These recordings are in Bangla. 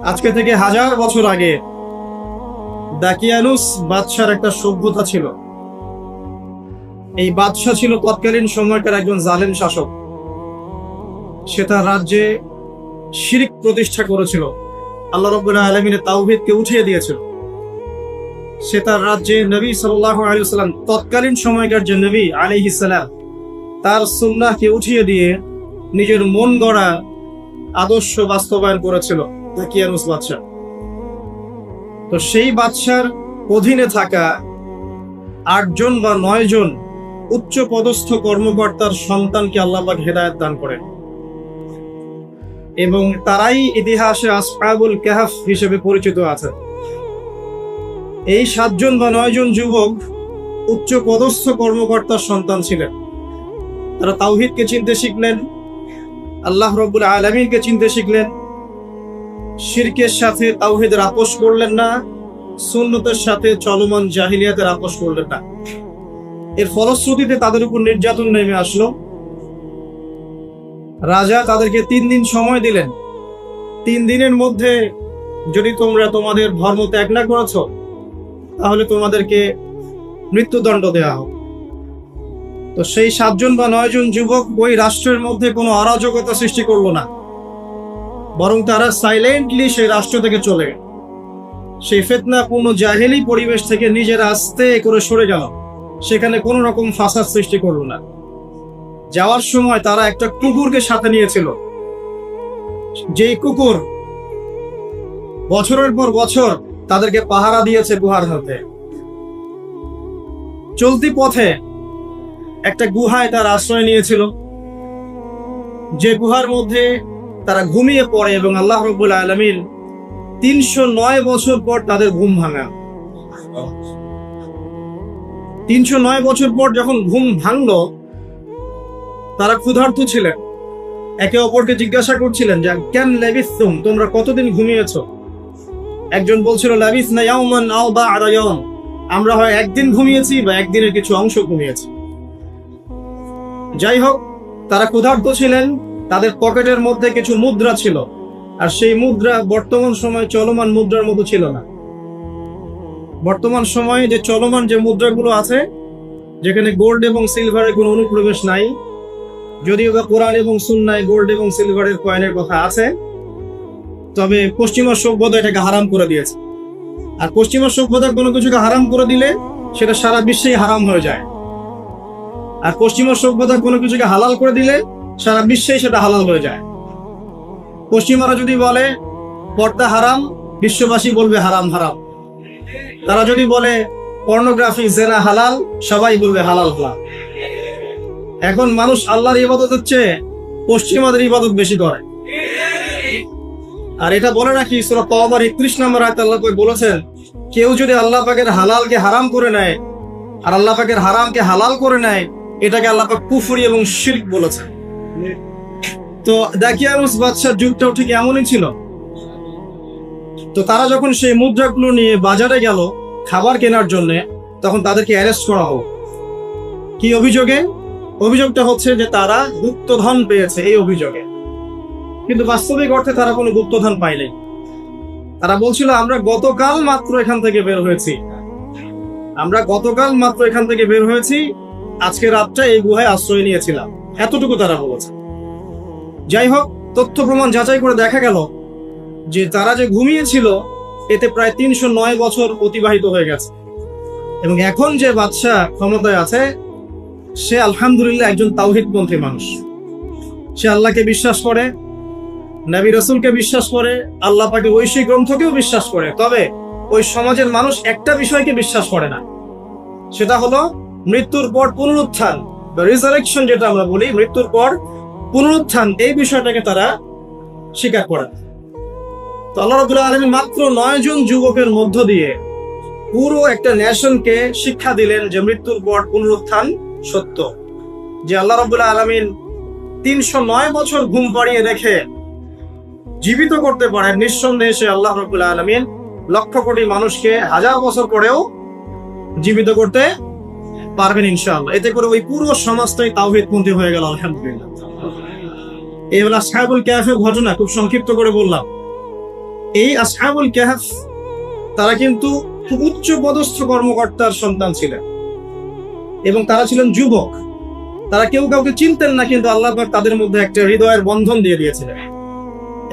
আজকে থেকে 1000 বছর আগে দাকিয়ানুস বাদশার একটা সভ্যতা ছিল। এই বাদশা ছিল তৎকালীন সময়কার একজন জালেম শাসক। সে তার রাজ্যে শিরক প্রতিষ্ঠা করেছিল, আল্লাহ রাব্বুল আলামিনের তাওহীদকে উঠিয়ে দিয়েছিল। সে তার রাজ্যে নবী সাল্লাল্লাহু আলাইহি ওয়াসাল্লাম, তৎকালীন সময়কার যে নবী আলাইহিস সালাম, তার সুন্নাহকে উঠিয়ে দিয়ে নিজের মন গড়া আদর্শ বাস্তবায়ন করেছিল দাকিয়ানুস বাদশা। তো সেই বাদশার অধীনে থাকা 8 জন বা 9 জন উচ্চ পদস্থ কর্মকর্তার সন্তানকে আল্লাহ পাক হেদায়েত দান করেন, এবং তারাই ইতিহাসে আসহাবুল কাহফ হিসেবে পরিচিত আছে। এই 7 জন বা 9 জন যুবক উচ্চ পদস্থ কর্মকর্তার সন্তান ছিলেন। তারা তাওহীদকে চিনতে শিখলেন, আল্লাহ রাব্বুল আলামিনকে চিনতে শিখলেন, শিরকের সাথে তাওহীদের আপোষ করলেন না, সুন্নতের সাথে চলমান জাহিলিয়াতের আপোষ করলেন না। এর ফলশ্রুতিতে তাদের উপর নির্যাতন নেমে আসলো। রাজা তাদেরকে 3 দিন সময় দিলেন। 3 দিনের মধ্যে যদি তোমরা তোমাদের ধর্ম ত্যাগ না করেছো, তাহলে তোমাদেরকে মৃত্যুদণ্ড দেওয়া হবে। তো সেই 7 জন বা 9 জন যুবক ওই রাষ্ট্রের মধ্যে কোনো অরাজকতা সৃষ্টি করলো না, বরং তারা সাইলেন্টলি সেই রাষ্ট্র থেকে চলে গেল। সেই ফিতনাপূর্ণ জাহেলি পরিবেশ থেকে নিজেরা আস্তে করে সরে গেল, সেখানে কোনো রকম ফাসাদ সৃষ্টি করলো না। যাওয়ার সময় তারা একটা কুকুরকে সাথে নিয়েছিল, যেই কুকুর বছরের পর বছর তাদেরকে পাহারা দিয়েছে গুহার মধ্যে। চলতি পথে একটা গুহায় তার আশ্রয় নিয়েছিল, যে গুহার মধ্যে তারা ঘুমিয়ে পড়ে, এবং আল্লাহ রাব্বুল আলামিন 309 বছর পর তাদের ঘুম ভাঙান। 309 বছর পর যখন ঘুম ভাঙলো, তারা ক্ষুধার্ত ছিলেন, একে অপরকে জিজ্ঞাসা করছিলেন যে কেন লাবিসতুম, তোমরা কতদিন ঘুমিয়েছো? একজন বলছিল লাবিসনা ইয়াওমান আও বা'দা ইয়াওম, আমরা হয় একদিন ঘুমিয়েছি বা একদিনের কিছু অংশ ঘুমিয়েছি। যাই হোক, তারা ক্ষুধার্ত ছিলেন, তাদের পকেটের মধ্যে কিছু মুদ্রা ছিল, আর সেই মুদ্রা বর্তমান সময়ে চলমান মুদ্রার মতো ছিল না। বর্তমান সময়ে যে চলমান যে মুদ্রাগুলো আছে, যেখানে গোল্ড এবং সিলভারের কোনো অনুপ্রবেশ নাই, যদিও বা কোরআন এবং সুন্নায় গোল্ড এবং সিলভারের কয়েনের কথা আছে, তবে পশ্চিমা সভ্যতা এটাকে হারাম করে দিয়েছে। আর পশ্চিমা সভ্যতা কোনো কিছুকে হারাম করে দিলে সেটা সারা বিশ্বেই হারাম হয়ে যায়, আর পশ্চিমা সভ্যতা কোনো কিছুকে হালাল করে দিলে সারা বিশ্বেই সেটা হালাল হয়ে যায়। পশ্চিমারা যদি বলে পর্দা হারাম, বিশ্ববাসী বলবে হারাম হারাম। তারা যদি বলে পর্নোগ্রাফি জেনা হালাল, সবাই বলবে হালাল হালাল। এখন মানুষ আল্লাহর ইবাদত হচ্ছে পশ্চিমাদের ইবাদত বেশি করে। আর এটা বলে রাখি, সূরা তাওবার 31 নম্বর আয়াতে আল্লাহ পাক বলেছেন, কেউ যদি আল্লাহ পাকের হালালকে হারাম করে নেয় আর আল্লাহ পাকের হারামকে হালাল করে নেয়, এটাকে আল্লাহ পাক কুফরি এবং শিরক বলেছেন। তো দাকিয়ানুস বাদশার যুগটাও ঠিক এমনই ছিল। তো তারা যখন সেই মুদ্রাগুলো নিয়ে বাজারে গেল খাবার কেনার জন্য, তখন তাদেরকে অ্যারেস্ট করা হোক। কি অভিযোগে? অভিযোগটা হচ্ছে যে তারা গুপ্তধন পেয়েছে, এই অভিযোগে। কিন্তু বাস্তবিক অর্থে তারা কোনো গুপ্তধন পায়নি। তারা বলছিল আমরা গতকাল মাত্র এখান থেকে বের হয়েছি, আজকে রাতটা এই গুহায় আশ্রয় নিয়েছিলাম, এতটুকু তারা বলেছে। যাই হোক, তথ্য প্রমাণ যাচাই করে দেখা গেল যে তারা যে ঘুমিয়েছিল, এতে প্রায় 309 বছর অতিবাহিত হয়ে গেছে। এবং এখন যে বাদশা ক্ষমতায় আছে, সে আলহামদুলিল্লাহ একজন তাওহীদপন্থী মানুষ। সে আল্লাহকে বিশ্বাস করে, নবী রাসূলকে বিশ্বাস করে, আল্লাহ পাকের ঐশী গ্রন্থকেও বিশ্বাস করে। তবে ওই সমাজের মানুষ একটা বিষয়কে বিশ্বাস করে না, সেটা হলো মৃত্যুর পর পুনরুত্থান বা রিজারেকশন, যেটা আমরা বলি, মৃত্যুর পর পুনরুত্থান, এই বিষয়টাকে তারা স্বীকার করে। তো আল্লাহ রাব্বুল আলামিন মাত্র 9 জন যুবকের মধ্য দিয়ে পুরো একটা নেশনকে শিক্ষা দিলেন যে মৃত্যুর পর পুনরুত্থান সত্য। যে আল্লাহ রাব্বুল আলামিন 309 বছর ঘুম পাড়িয়ে রেখে জীবিত করতে পারেন, নিঃসন্দেহে সে আল্লাহ রাব্বুল আলামিন লক্ষ কোটি মানুষকে 1000 বছর পরেও জীবিত করতে পারবেন ইনশাআল্লাহ। এতে করে ওই পুরো সমাজটাই তাওহীদপন্থী হয়ে গেল, আলহামদুলিল্লাহ। এই হলো আসহাবুল কাহফের ঘটনা, খুব সংক্ষিপ্ত করে বললাম। এই আসহাবুল কাহফ তারা কিন্তু খুব উচ্চ পদস্থ কর্মকর্তার সন্তান ছিলেন এবং তারা ছিলেন যুবক। তারা কেউ কাউকে চিনতেন না, কিন্তু আল্লাহ পাক তাদের মধ্যে একটা হৃদয়ের বন্ধন দিয়ে দিয়েছিলেন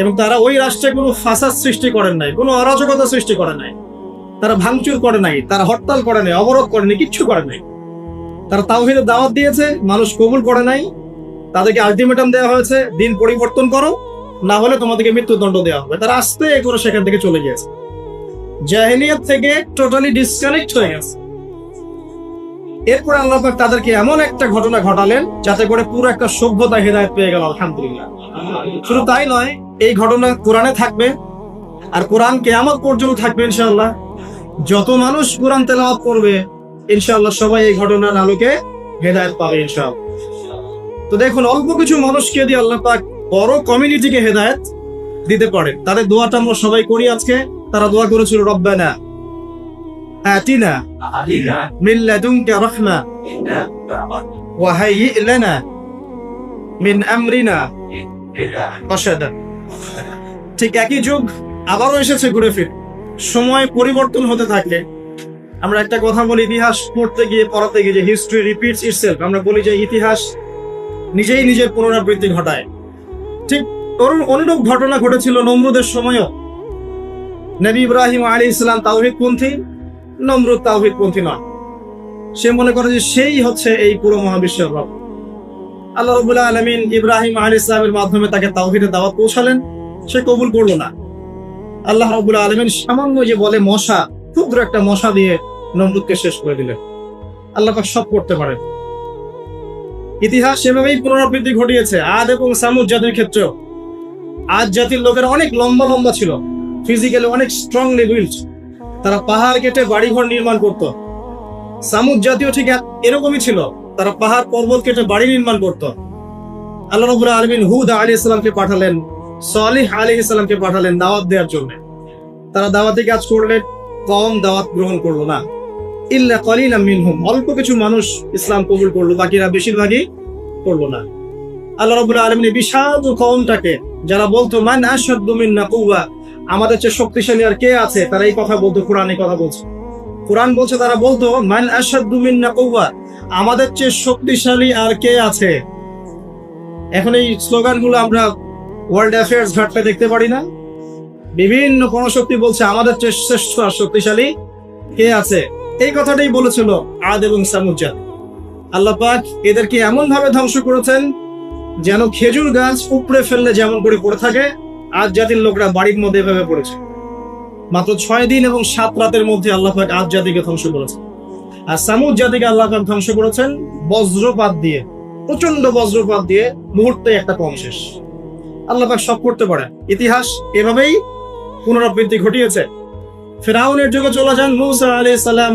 এবং তারা ওই রাষ্ট্রে কোনো ফাসাদ সৃষ্টি করেন নাই, কোনো অরাজকতা সৃষ্টি করে নাই, তারা ভাঙচুর করে নাই, তারা হরতাল করে নাই, অবরোধ করেনি, কিচ্ছু করে নাই। তারা তাওহীদের দাওয়াত দিয়েছে, মানুষ কবুল করে নাই, তাদেরকে আলটিমেটাম দেওয়া হয়েছে, দিন পরিবর্তন করো, না হলে তোমাদেরকে মৃত্যুদণ্ড দেওয়া হবে। তারা আস্তে করে সেখান থেকে চলে গিয়েছে, জাহেলিয়াত থেকে টোটালি ডিসকানেক্ট হয়ে গেছে। এরপর আল্লাহ পাক তাদেরকে এমন একটা ঘটনা ঘটালেন যাতে করে পুরো একটা সভ্যতা হেদায়েত পেয়ে গেল, আলহামদুলিল্লাহ। শুধু তাই নয়, এই ঘটনা কোরআনে থাকবে আর কোরআন কিয়ামত পর্যন্ত থাকবে ইনশাআল্লাহ। যত মানুষ কোরআন তেলাওয়াত করবে ইনশাআল্লাহ সবাই এই ঘটনার আলোকে হেদায়েত পাবে ইনশাআল্লাহ। তো দেখুন, অল্প কিছু মানুষকে দিয়ে আল্লাহ পাক বড় কমিউনিটিকে হেদায়েত দিতে পারে। তাদের দোয়াটা আমরা সবাই করি আজকে। তারা দোয়া করেছিল, রব্বানা আতিনা মিন লাদুনকা রাহমা ওয়া হাইয়্ লানা মিন আমরিনা রাশাদা। ঠিক একই যুগ আবারও এসেছে ঘুরে ফিরে। সময় পরিবর্তন হতে থাকলে আমরা একটা কথা বলি, ইতিহাস পড়তে গিয়ে পড়াতে গিয়ে, যে হিস্ট্রি রিপিটস ইটসেলফ, আমরা বলি যে ইতিহাস নিজেই নিজের পুনরাবৃত্তি ঘটায়। ঠিক অনুরূপ ঘটনা ঘটেছিল নমরুদের সময়ও। নবী ইব্রাহিম আলাইহিস সালাম তাওহীদপন্থী, নমরুদ তাওহীদপন্থী নয়। সে মনে করে যে সেই হচ্ছে এই পুরো মহাবিশ্বের রব। আল্লাহ রাব্বুল আলামিন ইব্রাহিম আলাইহিস সালামের মাধ্যমে তাকে তাওহীদের দাওয়াত পৌঁছালেন, সে কবুল করলো না। আল্লাহ রাব্বুল আলামিন সামান্য যে বলে মশা, ক্ষুদ্র একটা মশা দিয়ে নমরুদকে শেষ করে দিলেন। আল্লাহ পাক সব করতে পারেন। ইতিহাস সেভাবেই পুনরাবৃত্তি ঘটিয়েছে আদ এবং সামুদ জাতির ক্ষেত্রেও। আদ জাতির লোকেরা অনেক লম্বা লম্বা ছিল, ফিজিক্যালি অনেক স্ট্রংলি বিল্ড। তারা পাহাড় কেটে বাড়িঘর নির্মাণ করত। সামুদ জাতীয় ঠিক এরকমই ছিল, তারা পাহাড় পর্বত কেটে বাড়ি নির্মাণ করত। আল্লাহ রাব্বুল আলামিন হুদ আলাইহিস সালামকে পাঠালেন, সালিহ আলাইহিস সালামকে পাঠালেন দাওয়াত দেওয়ার জন্য। তারা দাওয়াতি কাজ করলেন, কম দাওয়াত গ্রহণ করলো না। ইল্লা কালিলাম মিনহুম, অল্প কিছু মানুষ ইসলাম কবুল করলো, বাকিরা বেশিরভাগই করলো না। আল্লাহ রাব্বুল আলামিন বিশাল কওমটাকে, যারা বলতো মান আশাদ্দু মিন্না কুওয়া, আমাদের চেয়ে শক্তিশালী আর কে আছে, তারা এই কথা বলতো। কোরআনে কথা বলছে, কোরআন বলছে তারা বলতো মান আশাদ্দু মিন্না কুওয়া, আমাদের চেয়ে শক্তিশালী আর কে আছে। এখন এই স্লোগানগুলো আমরা ওয়ার্ল্ড অ্যাফেয়ার্স ঘাটলে দেখতে পারি না? বিভিন্ন গণশক্তি বলছে আমাদের চেয়ে শ্রেষ্ঠ আর শক্তিশালী কে আছে। এই কথাটাই বলেছিল আদ এবং সামুদ জাতি। আল্লাহ পাক এদেরকে এমন ভাবে ধ্বংস করেছেন যেন খেজুর গাছ উপড়ে ফেললে যেমন করে পড়ে থাকে, আদ জাতির লোকরা বাড়ির মধ্যে এভাবে পড়েছে। মাত্র 6 দিন এবং 7 রাতের মধ্যে আল্লাহ পাক আদ জাতিকে ধ্বংস করেছেন। আর সামুদ জাতিকে আল্লাহ পাক ধ্বংস করেছেন বজ্রপাত দিয়ে, প্রচন্ড বজ্রপাত দিয়ে, মুহূর্তে একটা কম শেষ। আল্লাহ পাক সব করতে পারে। ইতিহাস এভাবেই পুনরাবৃত্তি ঘটিয়েছে। ফিরআউনের যুগে চলে যান, মূসা আলাইহিস সালাম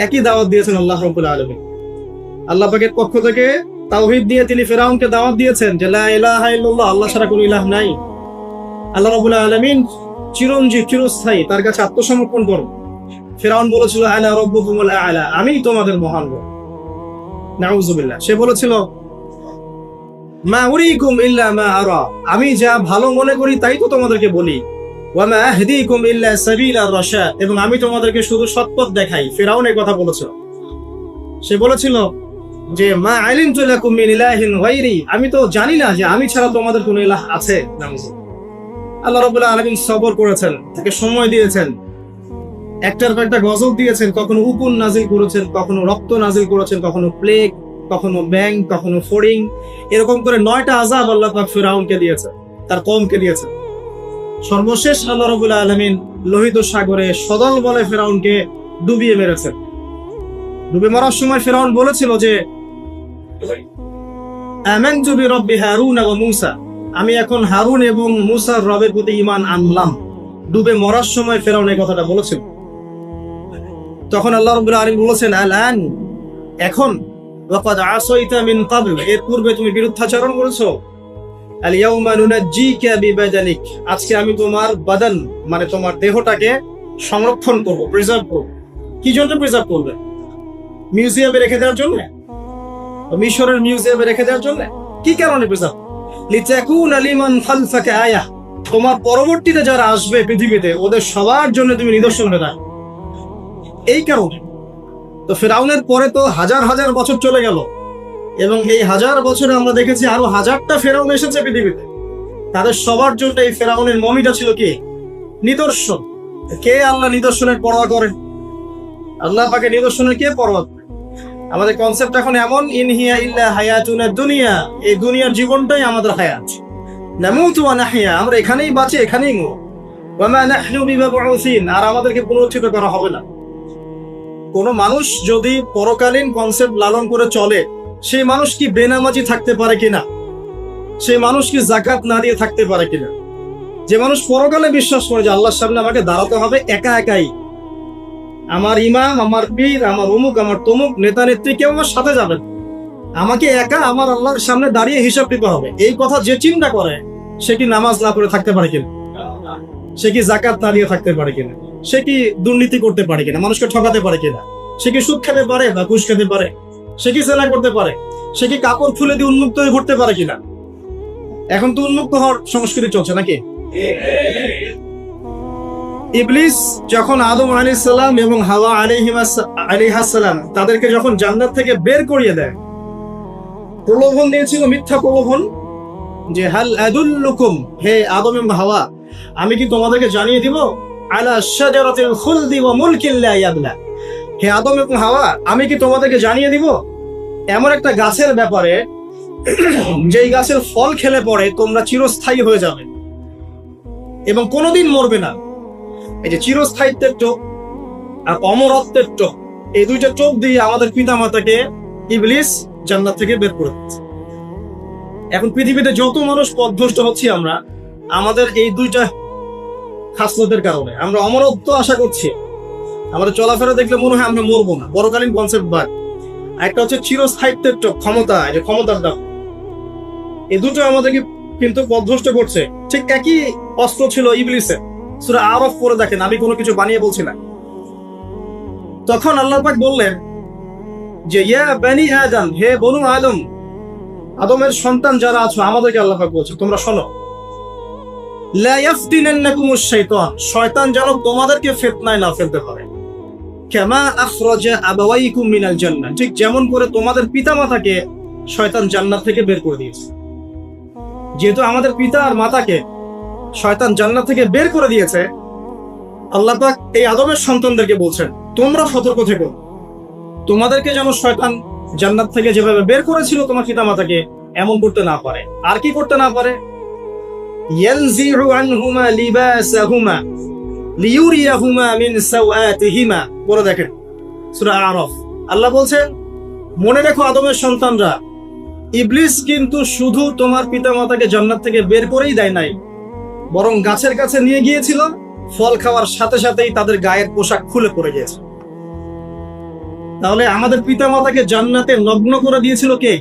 একই দাওয়াত দিয়েছেন আল্লাহ রাব্বুল আলামিন। আল্লাহ পাকের পক্ষ থেকে তাওহীদ দিয়ে তিনি ফিরআউনকে দাওয়াত দিয়েছেন যে লা ইলাহা ইল্লাল্লাহ, আল্লাহ ছাড়া কোনো ইলাহ নাই। আল্লাহ রাব্বুল আলামিন চিরঞ্জীব, চিরস্থায়ী, তার কাছে আত্মসমর্পণ করো। ফিরআউন বলেছিল আনা রাব্বুকুমুল আ'লা, আমি তোমাদের মহান রব। নাউযুবিল্লাহ। সে বলেছিল মা উরিকুম ইল্লা মা আরা, আমি যা ভালো মনে করি তাই তো তোমাদেরকে বলি। ওয়া মা আহদিকুম ইল্লা সাবিলার রাশাদ, এবং আমি তোমাদেরকে শুধু সৎপথ দেখাই। ফিরআউন এই কথা বলেছিল। সে বলেছিল যে মা আলিমতু লাকুম মিন ইলাহিন গায়রি, আমি তো জানি না যে আমি ছাড়া তোমাদের কোনো ইলাহ আছে। আল্লাহ রাব্বুল আলামিন সবর করেছেন, তাকে সময় দিয়েছেন, একটার পর একটা গজব দিয়েছেন। কখনো উকুন নাজিল করেছেন, কখনো রক্ত নাজিল করেছেন, কখনো প্লেগ, কখনো ব্যাং, কখনো ফড়িং, এরকম করে 9টা আযাব আল্লাহ পাক ফিরআউনকে দিয়েছে, তার কওমকে দিয়েছে। সর্বশেষ আল্লাহ রাব্বুল আলামিন লোহিত সাগরে সদল বলে ফিরআউনকে ডুবিয়ে মেরেছেন। ডুবে মরার সময় ফিরআউন বলেছিল যে আমানতু বিরাব্বি হারুন ওয়া মূসা, আমি এখন হারুন এবং মূসার রবের প্রতি ঈমান আনলাম। ডুবে মরার সময় ফিরআউন এই কথাটা বলেছিল। তখন আল্লাহ রাব্বুল আলামিন বলেছেন আলান, এখন, ওয়াকাদ আসাইতা মিন ক্বাবল, এর পূর্বে তুমি বিরুদ্ধাচরণ করেছো। আল ইয়াউমা নুনাজ্জিকা বিবাদানিক, আজকে আমি তোমার বাদান মানে তোমার দেহটাকে সংরক্ষণ করব, প্রিজার্ভ করব। কি জন্য প্রিজার্ভ করবে? মিউজিয়ামে রেখে দেওয়ার জন্য? মিশরের মিউজিয়ামে রেখে দেওয়ার জন্য? কি কারণে প্রিজার্ভ? লিতাকুনা লিমান খালফাকা আয়াহ, তোমার পরবর্তীতে যারা আসবে পৃথিবীতে ওদের সবার জন্য তুমি নিদর্শন হয়ে থাকো। এই কারণে তো ফেরাউনের পরে তো হাজার হাজার বছর চলে গেল, এবং এই হাজার বছরে আমরা দেখেছি আরো হাজারটা ফেরাউন এসেছে পৃথিবীতে। তাদের সবার জন্য এই ফেরাউনের মমিটা ছিল কি? নিদর্শন। কে আল্লাহ নিদর্শনের পরোয়া করেন? আল্লাহ পাকে নিদর্শনের কে পরোয়া করে? আমাদের কনসেপ্ট এখন এমন, ইনহিয়া ইল্লা হায়াতুনা দুনিয়া, এই দুনিয়ার জীবনটাই আমাদের হায়াত। নামুতু ওয়া নাহইয়া, আমরা এখানেই বাঁচি, এখানেই মরব। ওয়া মা নাহনু বিমাবউসিন, আর আমাদেরকে পুনরুত্থিত করা হবে না। কোন মানুষ যদি পরকালীন কনসেপ্ট লালন করে চলে, সেই মানুষ কি বেনামাজি থাকতে পারে কিনা? সেই মানুষ কি যাকাত না দিয়ে থাকতে পারে কিনা? যে মানুষ পরকালে বিশ্বাস করে যে আল্লাহর সামনে আমাকে দাঁড়াতে হবে একা একাই, আমার ইমাম, আমার পীর, আমার অমুক, আমার তমুক নেতা নেত্রী কেউ আমার সাথে যাবেন, আমাকে একা আমার আল্লাহর সামনে দাঁড়িয়ে হিসাব দিতে হবে, এই কথা যে চিন্তা করে, সে কি নামাজ না করে থাকতে পারে কিনা? সে কি যাকাত না দিয়ে থাকতে পারে কিনা? সে কি দুর্নীতি করতে পারে কিনা? মানুষকে ঠকাতে পারে কিনা? সে কি সুদ খেতে পারে বা ঘুষ খেতে পারে? সে কি জেনা করতে পারে? সে কি কাপড় খুলে দিয়ে উন্মুক্ত হয়ে ঘুরতে পারে কিনা? এখন তো উন্মুক্ত হওয়ার সংস্কৃতি চলছে নাকি? ইবলিস যখন আদম আলাইহিস সালাম এবং হাওয়া আলাইহিস সালাম তাদেরকে যখন জান্নাত থেকে বের করিয়ে দেয়, প্রলোভন দিয়েছিল, মিথ্যা প্রলোভন, যে হাল আদুল্লুকুম, হে আদম এবং হাওয়া, আমি কি তোমাদেরকে জানিয়ে দিব, আলা শাজারাতিল খুলদি ওয়া মুলকিন লা ইয়াবলা, হে আদম এবং হাওয়া, আমি কি তোমাদেরকে জানিয়ে দিব এমন একটা গাছের ব্যাপারে যেই গাছের ফল খেলে পরে তোমরা চিরস্থায়ী হয়ে যাবে এবং কোনোদিন মরবে না। এই যে চিরস্থায়িত্বের চোখ আর অমরত্বের চোখ, এই দুইটা চোখ দিয়ে আমাদের পিতা মাতাকে ইবলিস জান্নাত থেকে বের করে দিচ্ছে। এখন পৃথিবীতে যত মানুষ পথভ্রষ্ট হচ্ছি আমরা, আমাদের এই দুইটা খাসলতের কারণে। আমরা অমরত্ব আশা করছি, আমাদের চলাফেরা দেখলে মনে হয় আমরা মরবো না, বড়কালীন কনসেপ্ট বাদ। একটা হচ্ছে চিরস্থায়িত্বের চোখ, ক্ষমতা, এই যে ক্ষমতার দাম, এই দুটো আমাদেরকে কিন্তু পথভ্রষ্ট করছে। ঠিক একই অস্ত্র ছিল ইবলিসের। সূরা আরাফ পড়ে দেখেন, আমি কোনো কিছু বানিয়ে বলছি না। তখন আল্লাহ পাক বললেন যে ইয়া বানি আদম, হে বনু আদম, আদমের সন্তান যারা আছো, আমাদেরকে আল্লাহ পাক বলছে তোমরা শোনো, লা ইয়াফতিনান্নাকুমুশ শাইতান, শয়তান যেন তোমাদেরকে ফিতনায় না ফেলতে পারে। কামা আখরাজা আবাওয়াইকুম মিনাল জান্নাহ, ঠিক যেমন করে তোমাদের পিতামাতাকে শয়তান জান্নাত থেকে বের করে দিয়েছে। যেহেতু আমাদের পিতা আর মাতাকে শয়তান জান্নাত থেকে বের করে দিয়েছে, আল্লাহ পাক এই আদমের সন্তানদেরকে বলছেন তোমরা সতর্ক থেকো, তোমাদেরকে যেন শয়তান জান্নাত থেকে যেভাবে বের করেছিল তোমার পিতা মাতাকে, এমন করতে না পারে। আর কি করতে না পারে? ইয়ানজিউ আনহুমা লিবাসাহুমা লিউরিয়াহুমা মিন সাওআতিহিমা, বলে দেখেন সূরা আরাফ। আল্লাহ বলছেন মনে রেখো আদমের সন্তানরা, ইবলিস কিন্তু শুধু তোমার পিতামাতাকে জান্নাত থেকে বের করেই দেয় নাই, বরং গাছের কাছে নিয়ে গিয়েছিল, ফল খাওয়ার সাথে সাথেই তাদের গায়ের পোশাক খুলে পড়ে গিয়েছে। তাহলে আমাদের পিতামাতাকে জান্নাতে নগ্ন করে দিয়েছিল কে?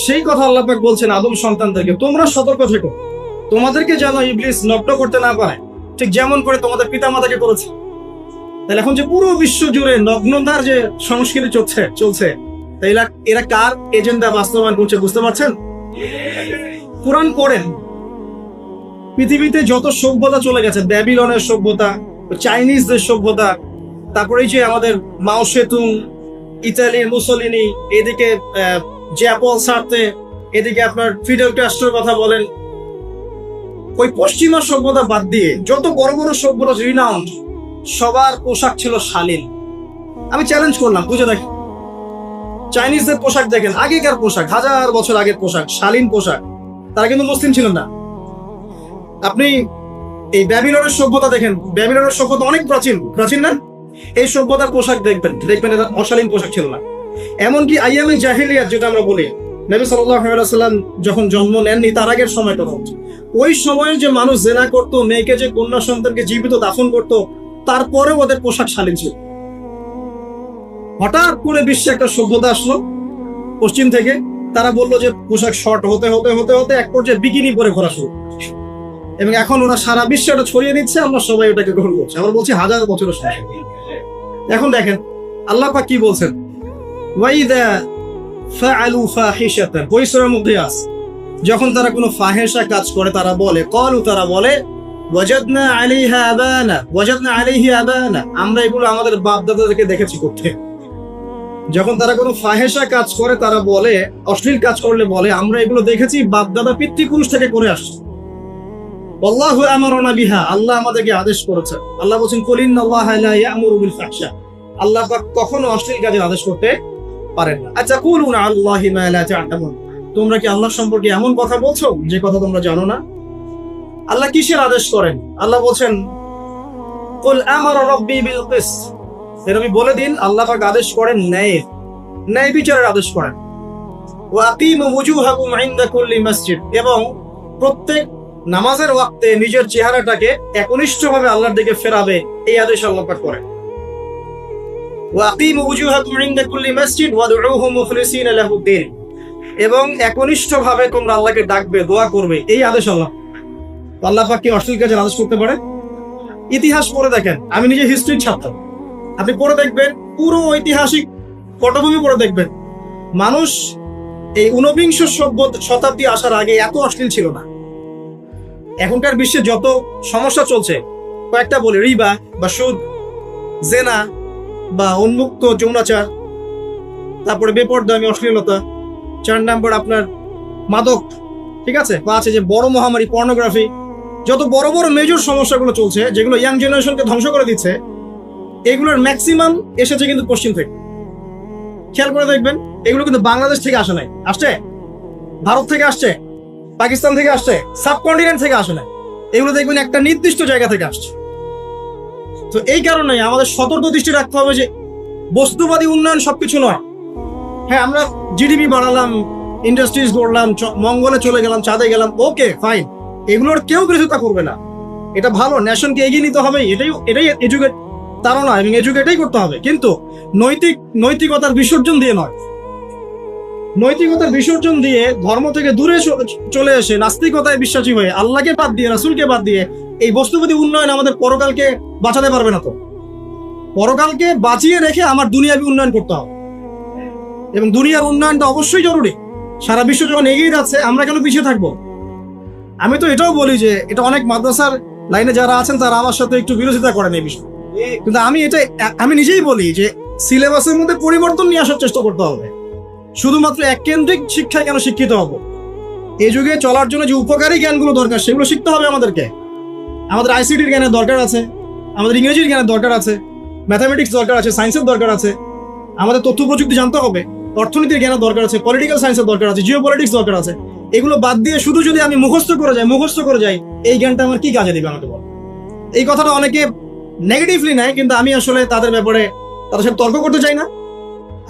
সেই কথা আল্লাহ পাক বলছেন আদম সন্তানদেরকে তোমরা সতর্ক থেকো, তোমাদেরকে যেন ইবলিস নগ্ন করতে না পারে, ঠিক যেমন করে তোমাদের পিতামাতাকে করেছে। তাহলে এখন যে পুরো বিশ্ব জুড়ে নগ্নতার যে সংস্কৃতি চলছে, তাইলে এরা কার এজেন্ডা বাস্তবায়ন করছে বুঝতে পারছেন? কোরআন পড়েন, পৃথিবীতে যত সভ্যতা চলে গেছে, ব্যাবিলনের সভ্যতা, চাইনিজদের সভ্যতা, তারপরে যে আমাদের মাও সেতুং, ইতালির মুসলিনি, এদিকে জ্যাপল সার্তে, এদিকে আপনার ফিডেল ক্যাস্ট্রোর কথা বলেন, ওই পশ্চিমা সভ্যতা বাদ দিয়ে যত বড় বড় সভ্যতা রিনাউন্ড, সবার পোশাক ছিল শালীন। আমি চ্যালেঞ্জ করলাম, বুঝে দেখেন চাইনিজদের পোশাক দেখেন, আগেকার পোশাক, হাজার বছর আগের পোশাক, শালীন পোশাক, তারা কিন্তু মুসলিম ছিলেন না। আপনি এই ব্যাবিলনের সভ্যতা দেখেন, ব্যাবিলনের সভ্যতা অনেক প্রাচীন না? এই সভ্যতার পোশাক দেখবেন এটা অশালীন পোশাক ছিল না। এমনকি আইয়ামে জাহিলিয়াত যেটা আমরা বলি, নবী সাল্লাল্লাহু আলাইহি ওয়াসাল্লাম যখন জন্ম নেননি তার আগের সময়টা হচ্ছে, ওই সময়ে যে মানুষ জেনা করতো, মেয়েকে যে কন্যা সন্তানকে জীবিত দাফন করতো, তারপরেও ওদের পোশাক শালীন ছিল। হঠাৎ করে বিশ্বে একটা সভ্যতা আসলো পশ্চিম থেকে, তারা বললো যে পোশাক শর্ট হতে হতে হতে হতে এক পর্যায়ে বিকিনি পরে ঘোরা শুরু, এবং এখন ওরা সারা বিশ্বে ওটা ছড়িয়ে দিচ্ছে, আমরা সবাই ওটাকে গ্রহণ করছি। আমরা বলছি হাজার বছরের সমস্যা। এখন দেখেন আল্লাহ পাক কি বলছেন, ওয়াইদা ফাআলু ফাহিশাতান, ওই সূরার মধ্যে আছে যখন তারা কোনো ফাহেসা কাজ করে তারা বলে তারা বলে ওয়াজাদনা আলাইহা আবানা ওয়াজাদনা আলাইহি আবানা, আমরা এগুলো আমাদের বাপ দাদাদেরকে দেখেছি করতে। যখন তারা কোনো ফাহেসা কাজ করে তারা বলে, অশ্লীল কাজ করলে বলে আমরা এগুলো দেখেছি বাপ দাদা পিতৃপুরুষ থেকে করে আসছে। আল্লাহু আমারানা বিহা, আল্লাহ আমাদেরকে আদেশ করেছে। আল্লাহ বলেন কুল ইন্নাল্লাহা লা ইয়া'মুরু বিল ফাহশা, আল্লাহ পাক কখনো অশ্লীল কাজের আদেশ করতে পারেন না। আচ্ছা কুলুনা আল্লাহি মা লা তা'লামুন, তোমরা কি আল্লাহ সম্পর্কে এমন কথা বলছো যে কথা তোমরা জানো না? আল্লাহ কিসের আদেশ করেন? আল্লাহ বলেন কুল আমারা রাব্বি বিল কিসত, নবী বলে দিন আল্লাহ পাক আদেশ করেন ন্যায় বিচারের আদেশ করেন। ওয়া আকিমু ওয়ুজুহাকুম ইনদা কুল্লি মসজিদ, এবং প্রত্যেক নামাজের ওয়াক্তে নিজের চেহারাটাকে একনিষ্ঠভাবে আল্লাহর দিকে ফেরাবে, এই আদেশ আল্লাহ পাক করেন। ওয়া আকিমু ওয়ুজুহাকুম ইনদা কুল্লি মসজিদ ওয়াদউহু মুখলিসিনা লাহুদ্দিন, এবং একনিষ্ঠভাবে তোমরা আল্লাহকে ডাকবে, দোয়া করবে, এই আদেশ আল্লাহ পাক কি অশ্লীল কাজের আদেশ করতে পারে? ইতিহাস পড়ে দেখেন, আমি নিজে হিস্ট্রির ছাত্র, আপনি পড়ে দেখবেন, পুরো ঐতিহাসিক পটভূমি পড়ে দেখবেন, মানুষ এই ঊনবিংশ শতাব্দী আসার আগে এত অশ্লীল ছিল না। এখনকার বিশ্বে যত সমস্যা চলছে, কয়েকটা বলি, রিবা বা সুদ, জেনা বা উন্মুক্ত যৌনাচার, তারপরে বেপরদামি অশ্লীলতা, 4 নম্বর আপনার মাদক, ঠিক আছে, 5 যে বড় মহামারী পর্নোগ্রাফি, যত বড় বড় মেজর সমস্যাগুলো চলছে যেগুলো ইয়াং জেনারেশনকে ধ্বংস করে দিচ্ছে, এগুলোর ম্যাক্সিমাম এসেছে কিন্তু পশ্চিম থেকে। খেয়াল করে দেখবেন, এগুলো কিন্তু বাংলাদেশ থেকে আসে নাই, আসছে ভারত থেকে আসছে, পাকিস্তান থেকে আসছে, সাবকন্টিনেন্ট থেকে আসে নাই, এগুলো দেখবেন একটা নির্দিষ্ট জায়গা থেকে আসছে। তো এই কারণে আমাদের সতর্ক দৃষ্টি রাখতে হবে যে বস্তুবাদী উন্নয়ন সবকিছু নয়। হ্যাঁ, আমরা জিডিপি বাড়ালাম, ইন্ডাস্ট্রিজ গড়লাম, মঙ্গলে চলে গেলাম, চাঁদে গেলাম, ওকে ফাইন, এগুলোর কেউ বিরোধিতা করবে না, এটা ভালো, নেশনকে এগিয়ে নিতে হবে, এটাই এডুকেট তারও নয়, এবং এডুকেটেই করতে হবে, কিন্তু নৈতিকতার বিসর্জন দিয়ে নয়। নৈতিকতার বিসর্জন দিয়ে ধর্ম থেকে দূরে চলে এসে নাস্তিকতায় বিশ্বাসী হয়ে আল্লাহকে বাদ দিয়ে, রাসূলকে বাদ দিয়ে এই বস্তুবাদী উন্নয়ন আমাদের পরকালকে বাঁচাতে পারবে না। তো পরকালকে বাঁচিয়ে রেখে আমার দুনিয়াবী উন্নয়ন করতে হবে, এবং দুনিয়ার উন্নয়নটা অবশ্যই জরুরি। সারা বিশ্ব যখন এগিয়ে যাচ্ছে, আমরা কেন পিছিয়ে থাকবো? আমি তো এটাও বলি যে এটা অনেক মাদ্রাসার লাইনে যারা আছেন তারা আমার সাথে একটু বিরোধিতা করেন এই বিষয়ে, কিন্তু আমি নিজেই বলি যে সিলেবাসের মধ্যে পরিবর্তন নিয়ে আসার চেষ্টা করতে হবে। শুধুমাত্র এককেন্দ্রিক শিক্ষায় কেন শিক্ষিত হবো? এই যুগে চলার জন্য যে উপকারী জ্ঞানগুলো দরকার সেগুলো শিখতে হবে আমাদেরকে। আমাদের আইসিটির জ্ঞানের দরকার আছে, আমাদের ইংরেজির জ্ঞানের দরকার আছে, ম্যাথামেটিক্স দরকার আছে, সায়েন্সের দরকার আছে, আমাদের তথ্য প্রযুক্তি জানতে হবে, অর্থনীতির জ্ঞানের দরকার আছে, পলিটিক্যাল সায়েন্সের দরকার আছে, জিও পলিটিক্স দরকার আছে। এগুলো বাদ দিয়ে শুধু যদি আমি মুখস্থ করে যাই, এই জ্ঞানটা আমার কি কাজে দিবে আমাকে বল? এই কথাটা অনেকে নেগেটিভলি নেয়, কিন্তু আমি আসলে তাদের ব্যাপারে তাদের সাথে তর্ক করতে চাই না।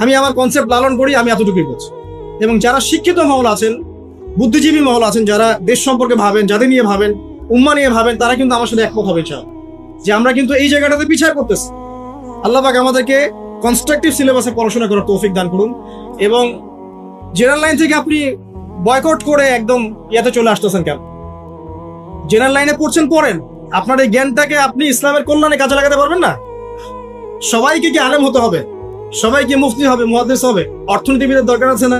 আমি আমার কনসেপ্ট লালন করি, আমি এতটুকুই বলছি। এবং যারা শিক্ষিত মহল আছেন, বুদ্ধিজীবী মহল আছেন, যারা দেশ সম্পর্কে ভাবেন, যাদের নিয়ে ভাবেন, উম্মা নিয়ে ভাবেন, তারা কিন্তু আমার সাথে একমত হবে চাও যে আমরা কিন্তু এই জায়গাটাতে পিছায় পড়তেছি। আল্লাহ পাক আমাদেরকে কনস্ট্রাকটিভ সিলেবাসে পড়াশোনা করার তৌফিক দান করুন, এবং জেনারেল লাইন থেকে আপনি বয়কট করে একদম ইয়াতে চলে আসতেছেন কেন? জেনারেল লাইনে পড়েন, আপনার এই জ্ঞানটাকে আপনি ইসলামের কল্যাণে কাজে লাগাতে পারবেন না। সবাইকে কি আলেম হতে হবে? সবাইকে মুফতি হবে, মুহাদ্দিস হবে? অর্থনীতিবিদের দরকার আছে না?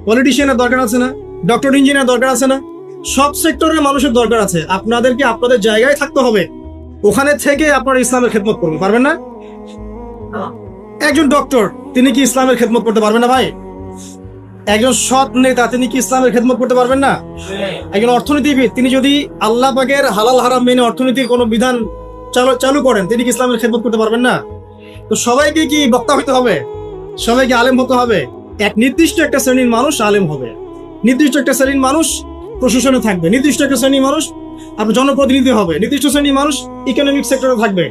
পলিটিশিয়ানের দরকার আছে না? ডক্টর ইঞ্জিনিয়ার দরকার আছে না? সব সেক্টরের মানুষের দরকার আছে। আপনাদেরকে আপনাদের জায়গায় থাকতে হবে, ওখানে থেকে আপনার ইসলামের খেদমত করবেন, পারবেন না? একজন ডক্টর তিনি কি ইসলামের খেদমত করতে পারবেন না ভাই? একজন সৎ নেতা তিনি কি ইসলামের খেদমত করতে পারবেন না? একজন অর্থনীতিবিদ তিনি যদি আল্লাহ পাকের হালাল হারাম মেনে অর্থনীতির কোনো বিধান চালু করেন, তিনি কি ইসলামের খেদমত করতে পারবেন না? তো সবাইকে কি বক্তা হতে হবে? সবাইকে আলেম হতে হবে? এক নির্দিষ্ট একটা শ্রেণীর মানুষ আলেম হবে, নির্দিষ্ট একটা শ্রেণীর মানুষ প্রশাসনে থাকবে, নির্দিষ্ট একটা শ্রেণীর মানুষ আপনার জনপ্রতিনিধি হবে, নির্দিষ্ট শ্রেণীর মানুষ ইকোনমিক সেক্টরে থাকবে।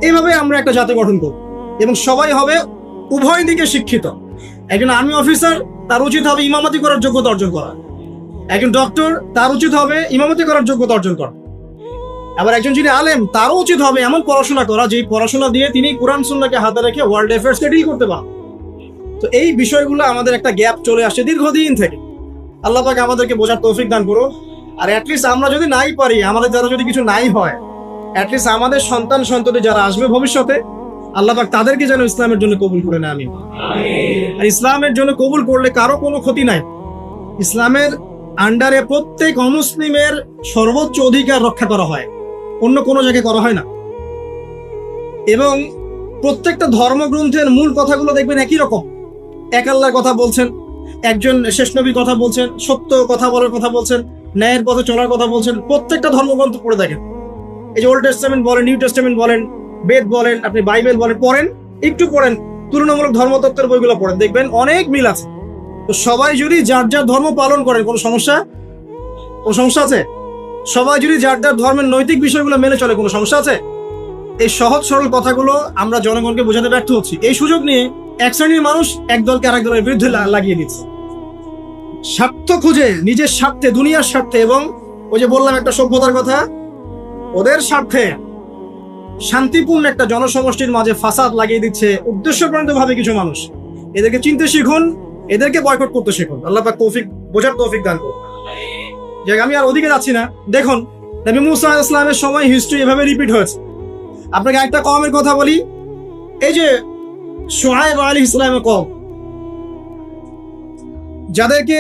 এইভাবে আমরা একটা জাতি গঠন করব, এবং সবাই হবে উভয় দিকে শিক্ষিত। একজন আর্মি অফিসার তার উচিত হবে ইমামতি করার যোগ্যতা অর্জন করা, একজন ডক্টর তার উচিত হবে ইমামতি করার যোগ্যতা অর্জন করা, আবার একজন যিনি আলেম তারও উচিত হবে এমন পড়াশোনা করা যে পড়াশোনা দিয়ে তিনি কোরআন সুন্নাহকে হাতে রেখে ওয়ার্ল্ড অ্যাফেয়ার্সকে ডিল করতে পারেন। তো এই বিষয়গুলো আমাদের একটা গ্যাপ চলে আসছে দীর্ঘদিন থেকে। আল্লাহ পাক আমাদেরকে বোঝার তৌফিক দান করুন। আর অ্যাটলিস্ট আমরা যদি নাই পারি, আমাদের দ্বারা যদি কিছু নাই হয়, অ্যাটলিস্ট আমাদের সন্তান সন্ততি যারা আসবে ভবিষ্যতে, আল্লাহ পাক তাদেরকে যেন ইসলামের জন্য কবুল করে নেয়। আমিন। আর ইসলামের জন্য কবুল করলে কারো কোনো ক্ষতি নাই। ইসলামের আন্ডারে প্রত্যেক অমুসলিমের সর্বোচ্চ অধিকার রক্ষা করা হয়, অন্য কোনো জায়গায় করা হয় না। এবং প্রত্যেকটা ধর্মগ্রন্থের মূল কথাগুলো দেখবেন একই রকম। এক আল্লাহর কথা বলছেন, একজন শেষ নবীর কথা বলছেন, সত্য কথা বলার কথা বলছেন, ন্যায়ের পথে চলার কথা বলছেন। প্রত্যেকটা ধর্মগ্রন্থ পড়ে দেখেন, এই যে ওল্ড টেস্টামেন্ট বলেন, নিউ টেস্টামেন্ট বলেন, বেদ বলেন, আপনি বাইবেল বলেন, পড়েন, একটু পড়েন, তুলনামূলক ধর্মতত্ত্বের বইগুলো পড়েন, দেখবেন অনেক মিল আছে। তো সবাই যদি যার যার ধর্ম পালন করেন, কোনো সমস্যা আছে? সবাই যদি যার যার ধর্মের নৈতিক বিষয়গুলো মেনে চলে, কোনো সমস্যা আছে? এই সহজ সরল কথাগুলো আমরা জনগণকে বোঝাতে ব্যর্থ হচ্ছি। এই সুযোগ নিয়ে এক শ্রেণীর মানুষ এক দলকে আরেক দলের বিরুদ্ধে লাগিয়ে দিচ্ছে, স্বার্থ খুঁজে, নিজের স্বার্থে, দুনিয়ার স্বার্থে। এবং ওই যে বললাম একটা সভ্যতার কথা, ওদের স্বার্থে শান্তিপূর্ণ একটা জনসমষ্টির মাঝে ফাসাদ লাগিয়ে দিচ্ছে উদ্দেশ্যপ্রণীত ভাবে কিছু মানুষ। এদেরকে চিনতে শিখুন, এদেরকে বয়কট করতে শিখুন। আল্লাহ পাক তৌফিক, বোঝার তৌফিক দান করুন। আমি আর ওদিকে যাচ্ছি না। দেখুন, নবী মুসা আলাইহিস সালামের সময় হিস্ট্রি এভাবে রিপিট হয়েছে। আপনাকে একটা কওমের কথা বলি, এই যে শুআয়ব আলাইহিস সালামের কওম, যাদেরকে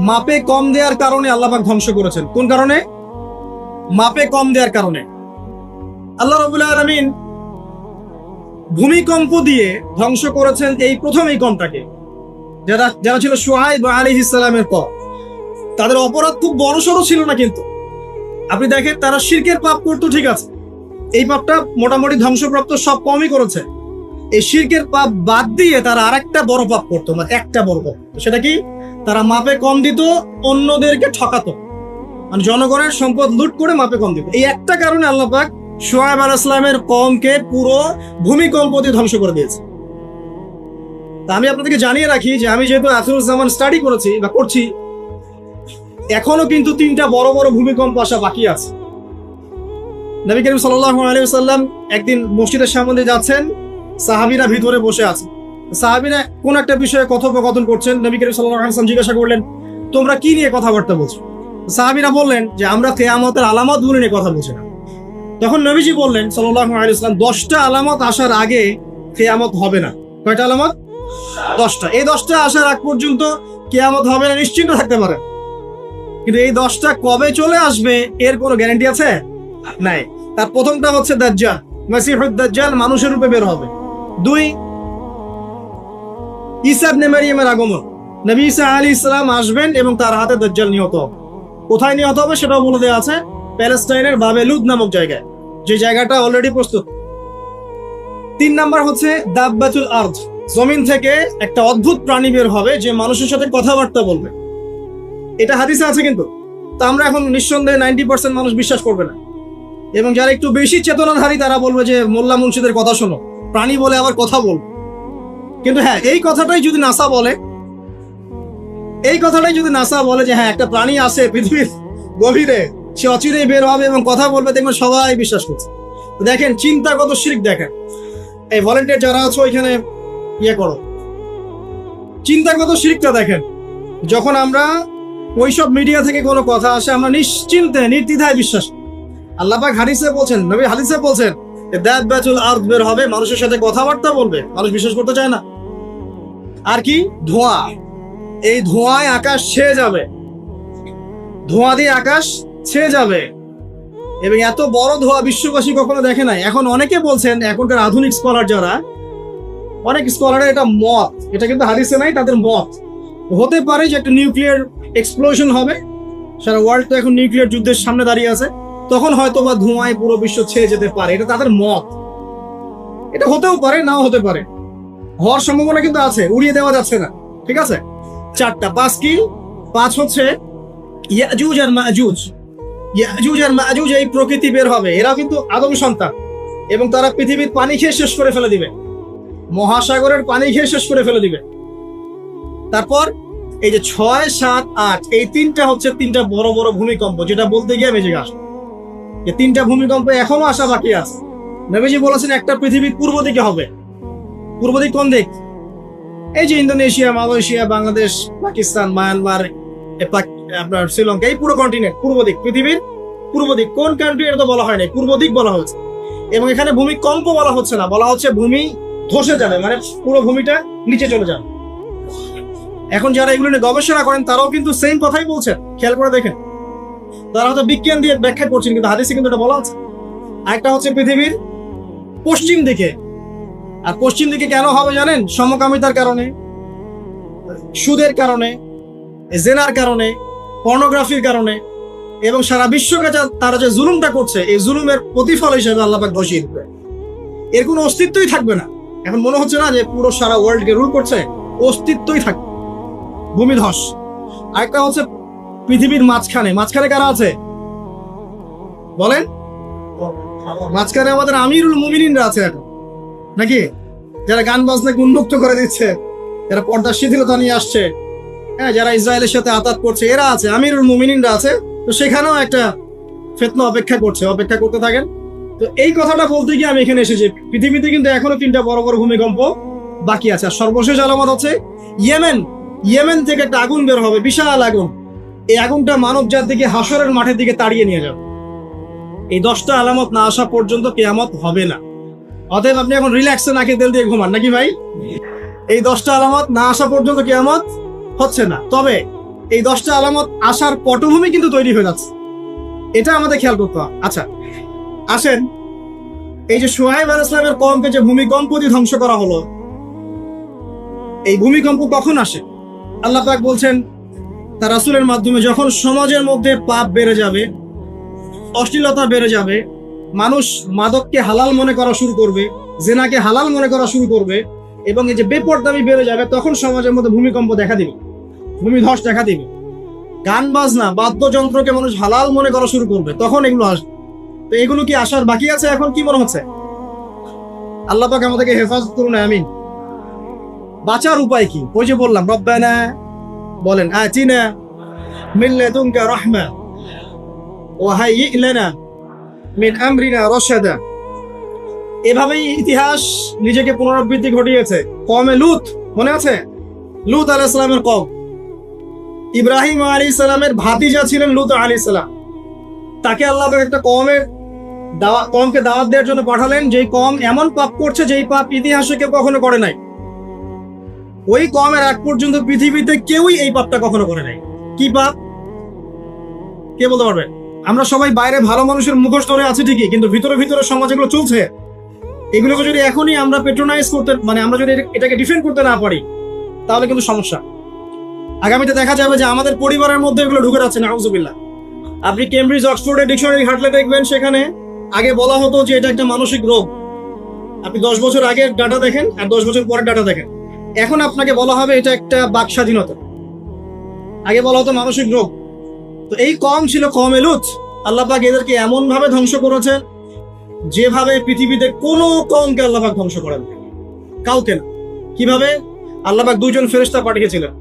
মাপে কম দেওয়ার কারণে আল্লাহ পাক ধ্বংস করেছেন। কোন কারণে? মাপে কম দেওয়ার কারণে। আল্লাহ রাব্বুল আলামিন ভূমিকম্প দিয়ে ধ্বংস করেছেন এই প্রথম এই কওমটাকে, যারা ছিল শুআয়ব আলাইহিস সালামের কওম। তাদের অপরাধ খুব বড়সড় ছিল না, কিন্তু আপনি দেখেন তারা শিরকের পাপ করতো, ঠিক আছে, এই পাপটা মোটামুটি ধ্বংসপ্রাপ্ত সব কমই করেছে। এই শিরকের পাপ বাদ দিয়ে তারা আরেকটা বড় পাপ করতো, মানে একটা বড় পাপ। সেটা কি? তারা মাপে কম দিত, অন্যদেরকে ঠকাতো, মানে জনগণের সম্পদ লুট করে মাপে কম দিত। এই একটা কারণে আল্লাহ পাক শুআয়ব আলাইহিস সালামের কওমকে পুরো ভূমিকম্প দিয়ে ধ্বংস করে দিয়েছে। তা আমি আপনাদেরকে জানিয়ে রাখি যে আমি যেহেতু আখিরুজ্জামান স্টাডি করেছি বা করছি, এখনো কিন্তু 3টা বড় বড় ভূমিকম্প আসা বাকি আছে। নবী করিম সাল্লাল্লাহু আলাইহি ওয়াসাল্লাম একদিন মসজিদের সামনে যাচ্ছেন, সাহাবীরা ভিতরে বসে আছে। সাহাবীরা কোন একটা বিষয়ে কথোপকথন করছেন। নবী করিম সাল্লাল্লাহু আলাইহি ওয়াসাল্লাম জিজ্ঞাসা করলেন, তোমরা কি নিয়ে কথাবার্তা বলছো? সাহাবীরা বললেন যে আমরা কিয়ামতের আলামতগুলো নিয়ে কথা বলছি না। তখন নবীজি বললেন সাল্লাল্লাহু আলাইহি ওয়াসাল্লাম, 10টা আলামত আসার আগে কিয়ামত হবে না। কয়টা আলামত? 10টা। এই 10টা আসার আগ পর্যন্ত কিয়ামত হবে না, নিশ্চিন্ত থাকতে পারেন। কিন্তু এই 10টা কবে চলে আসবে এর কোনো গ্যারান্টি আছে? নাই। তার প্রথমটা হচ্ছে দাজ্জাল, মাসিহুদ দাজ্জাল মানুষের রূপে বের হবে। 2, ঈসা ইবনে মারইয়ামের আগমন, নবী ঈসা আলাইহিস সালাম আসবেন এবং তার হাতে দাজ্জাল নিহত হবে। কোথায় নিহত হবে সেটাও বলে দেওয়া আছে, প্যালেস্টাইনের বাবেলুদ নামক জায়গায়, যে জায়গাটা অলরেডি প্রস্তুত। 3 নাম্বার হচ্ছে দাব্বাতুল আরদ, জমিন থেকে একটা অদ্ভুত প্রাণী বের হবে যে মানুষের সাথে কথাবার্তা বলবে। এটা হাদিসে আছে, কিন্তু তা আমরা এখন নিঃসন্দেহে 90% মানুষ বিশ্বাস করবে না। এবং যারা একটু বেশি চেতনাধারী তারা বলবে যে মোল্লা মুন্সিদের কথা শোনো, প্রাণী বলে আবার কথা বল। কিন্তু হ্যাঁ, এই কথাটাই যদি নাসা বলে, যে হ্যাঁ একটা প্রাণী আছে পৃথিবীর গভীরে, সে অচিরেই বের হবে এবং কথা বলবে, দেখবেন সবাই বিশ্বাস করছে। দেখেন চিন্তাগত শিরক। দেখেন এই ভলেন্টিয়ার যারা আছো এখানে করো, চিন্তাগত শিরকটা দেখেন। যখন আমরা ওইসব মিডিয়া থেকে কোনো কথা আসে, আমরা নিশ্চিন্তে নির্দ্বিধায় বিশ্বাস। আল্লাহ পাক হাদিসে বলছেন, নবী হাদিসে বলছেন দাব্বাতুল আরদ বের হবে, মানুষের সাথে কথাবার্তা বলবে। মানুষ বিশ্বাস করতে চায় না। আর কি? ধোঁয়া। এই ধোঁয়ায় আকাশ ছেয়ে যাবে, ধোঁয়া দিয়ে আকাশ ছেয়ে যাবে। এবং এত বড় ধোঁয়া বিশ্ববাসী কখনো দেখে নাই। এখন অনেকে বলছেন, এখনকার আধুনিক স্কলার যারা, অনেক স্কলারের এটা মত, এটা কিন্তু হাদিসে নাই, তাদের মত হতে পারে যে একটা নিউক্লিয়ার এক্সপ্লোশন হবে। সারা ওয়ার্ল্ড তো এখন নিউক্লিয়ার যুদ্ধের সামনে দাঁড়িয়ে আছে, তখন হয়তো বা ধোঁয়ায় পুরো বিশ্ব ছেয়ে যেতে পারে। এটা তাদের মত। এটা হতেও পারে, নাও হতে পারে, হওয়ার সম্ভাবনা কিন্তু আছে, উড়িয়ে দেওয়া যাচ্ছে না। ঠিক আছে? 4টা। 5 কি? 5 হচ্ছে ইয়াজুজ আর মাজুজ। ইয়াজুজ আর মাজুজ এই প্রকৃতি বের হবে, এরা কিন্তু আদম সন্তান, এবং তারা পৃথিবীর পানি খেয়ে শেষ করে ফেলে দিবে, মহাসাগরের পানি খেয়ে শেষ করে ফেলে দিবে। তারপর এই যে 6, 7, 8 এই 3টা হচ্ছে 3টা বড় বড় ভূমিকম্প, যেটা বলতে গিয়ে বেজে গেছে। এই 3টা ভূমিকম্প এখনো আসা বাকি আছে। নবীজি বলেছেন একটা পৃথিবীর পূর্ব দিকে হবে। পূর্ব দিক কোন দিক? এই যে Indonesia, Malaysia, Bangladesh, Pakistan, Myanmar, আপনার শ্রীলঙ্কা, এই পুরো কন্টিনেন্ট পূর্ব দিক, পৃথিবীর পূর্ব দিক। কোন কান্ট্রি এটা তো বলা হয় নাই, পূর্ব দিক বলা হচ্ছে। এবং এখানে ভূমিকম্প বলা হচ্ছে না, বলা হচ্ছে ভূমি ধসে যাবে, মানে পুরো ভূমিটা নিচে চলে যাবে। এখন যারা এগুলো নিয়ে গবেষণা করেন তারাও কিন্তু সেম কথাই বলছেন, খেয়াল করে দেখেন। তারা হয়তো বিজ্ঞান দিয়ে ব্যাখ্যা করছেন, কিন্তু হাদিসে কিন্তু এটা বলা আছে। আরেকটা হচ্ছে পৃথিবীর পশ্চিম দিকে। আর পশ্চিম দিকে কেন হবে জানেন? সমকামিতার কারণে, সুদের কারণে, জেনার কারণে, পর্নোগ্রাফির কারণে, এবং সারা বিশ্বকে তারা যে জুলুমটা করছে, এই জুলুমের প্রতিফল হিসেবে আল্লাহ পাক বসিয়ে দিবে। এর কোনো অস্তিত্বই থাকবে না। এখন মনে হচ্ছে না যে পুরো সারা ওয়ার্ল্ডকে রুল করছে? অস্তিত্বই থাকবে। ভূমিধস। আরেকটা হচ্ছে পৃথিবীর মাঝখানে। মাঝখানে কারা আছে বলেন? মাঝখানে আমাদের আমিরুল মুমিনিনরা আছে এখন, নাকি? যারা গান বাজনাকে উন্মুক্ত করে দিচ্ছে, যারা পর্দার শিথিলতা নিয়ে আসছে, হ্যাঁ, যারা ইসরায়েলের সাথে আতাত করছে, এরা আছে, আমিরুল মুমিনিনরা আছে। তো সেখানেও একটা ফিতনা অপেক্ষা করছে, অপেক্ষা করতে থাকেন। তো এই কথাটা বলতে গিয়ে আমি এখানে এসেছি। পৃথিবীতে কিন্তু এখনো 3টা বড় বড় ভূমিকম্প বাকি আছে। আর সর্বশেষ আলামত হচ্ছে ইয়েমেন থেকে একটা আগুন বের হবে, বিশাল আগুন। এই আগুনটা মানব জাতিকে হাসরের মাঠের দিকে তাড়িয়ে নিয়ে যাবে। এই 10টা আলামত না আসা পর্যন্ত কিয়ামত হবে না। অতএব আপনি এখন রিল্যাক্সে নাকে তেল দিয়ে ঘুমান, নাকি ভাই? এই 10টা আলামত না আসা পর্যন্ত কিয়ামত হচ্ছে না। তবে এই 10টা আলামত আসার পটভূমি কিন্তু তৈরি হয়ে যাচ্ছে, এটা আমাদের খেয়াল করতে হবে। আচ্ছা আসেন, এই যে শুআয়ব আলাইহিস সালামের কওমকে যে ভূমিকম্প দিয়ে ধ্বংস করা হলো, এই ভূমিকম্প কখন আসে? আল্লাহ পাক বলছেন তার রাসূলের মাধ্যমে, যখন সমাজের মধ্যে পাপ বেড়ে যাবে, অশ্লীলতা বেড়ে যাবে, মানুষ মাদককে হালাল মনে করা শুরু করবে, জেনাকে হালাল মনে করা শুরু করবে, এবং এই যে বেপরদামি বেড়ে যাবে, তখন সমাজের মধ্যে ভূমিকম্প দেখা দিবে, ভূমিধস দেখা দিবে। গান বাজনা, বাদ্যযন্ত্রকে মানুষ হালাল মনে করা শুরু করবে, তখন এগুলো আসবে। তো এগুলো কি আসার বাকি আছে? এখন কি মনে হচ্ছে? আল্লাহ পাক আমাদেরকে হেফাজত করুন, আমিন। বাঁচার উপায় কি? ওই যে বললাম, রব্বানা বলেন, আতিনা মিন লাদুনকা রাহমা ওয়া হাইয়্ লানা মিন আমরিনা রাশাদা। এভাবেই ইতিহাস নিজেকে পুনরাবৃত্তি ঘটিয়েছে। কওমে লূত, মনে আছে? লূত আলাইহিস সালামের কওম, ইব্রাহিম আলাইহিস সালামের ভাতিজা ছিলেন লূত আলাইহিস সালাম। তাকে আল্লাহ একটা কওমকে দাওয়াত দেওয়ার জন্য পাঠালেন, যেই কওম এমন পাপ করছে যেই পাপ ইতিহাসে কেউ কখনো করে নাই। ওই কওমের আগ পর্যন্ত পৃথিবীতে কেউই এই পাপটা কখনো করে নাই। কি পাপ? কে বলতে পারবে? আমরা সবাই বাইরে ভালো মানুষের মুখোশ ধরে আছি ঠিকই, কিন্তু ভিতরে ভিতরে সমাজ এগুলো চলছে। এগুলোকে যদি এখনই আমরা পেট্রোনাইজ করতে, মানে আমরা যদি এটাকে ডিফেন্ড করতে না পারি, তাহলে কিন্তু সমস্যা। আগামীতে দেখা যাবে যে আমাদের পরিবারের মধ্যে এগুলো ঢুকে যাচ্ছে, নাউজুবিল্লাহ। আপনি কেমব্রিজ অক্সফোর্ডের ডিকশনারি ঘাটলে দেখবেন, সেখানে আগে বলা হতো যে এটা একটা মানসিক রোগ। আপনি 10 বছর আগের ডাটা দেখেন আর 10 বছর পরের ডাটা দেখেন, এখন আপনাকে বলা হবে এটা একটা বাক স্বাধীনতা। আগে বলা হতো মানসিক রোগ। তো এই কওম ছিল কওমে লূত। আল্লাহ পাক এদেরকে এমন ভাবে ধ্বংস করেছেন যেভাবে পৃথিবীতে কোনো কওমকে আল্লাহ পাক ধ্বংস করেন কাউকে না। কিভাবে? আল্লাহ পাক 2জন ফেরেশতা পাঠিয়েছিলেন,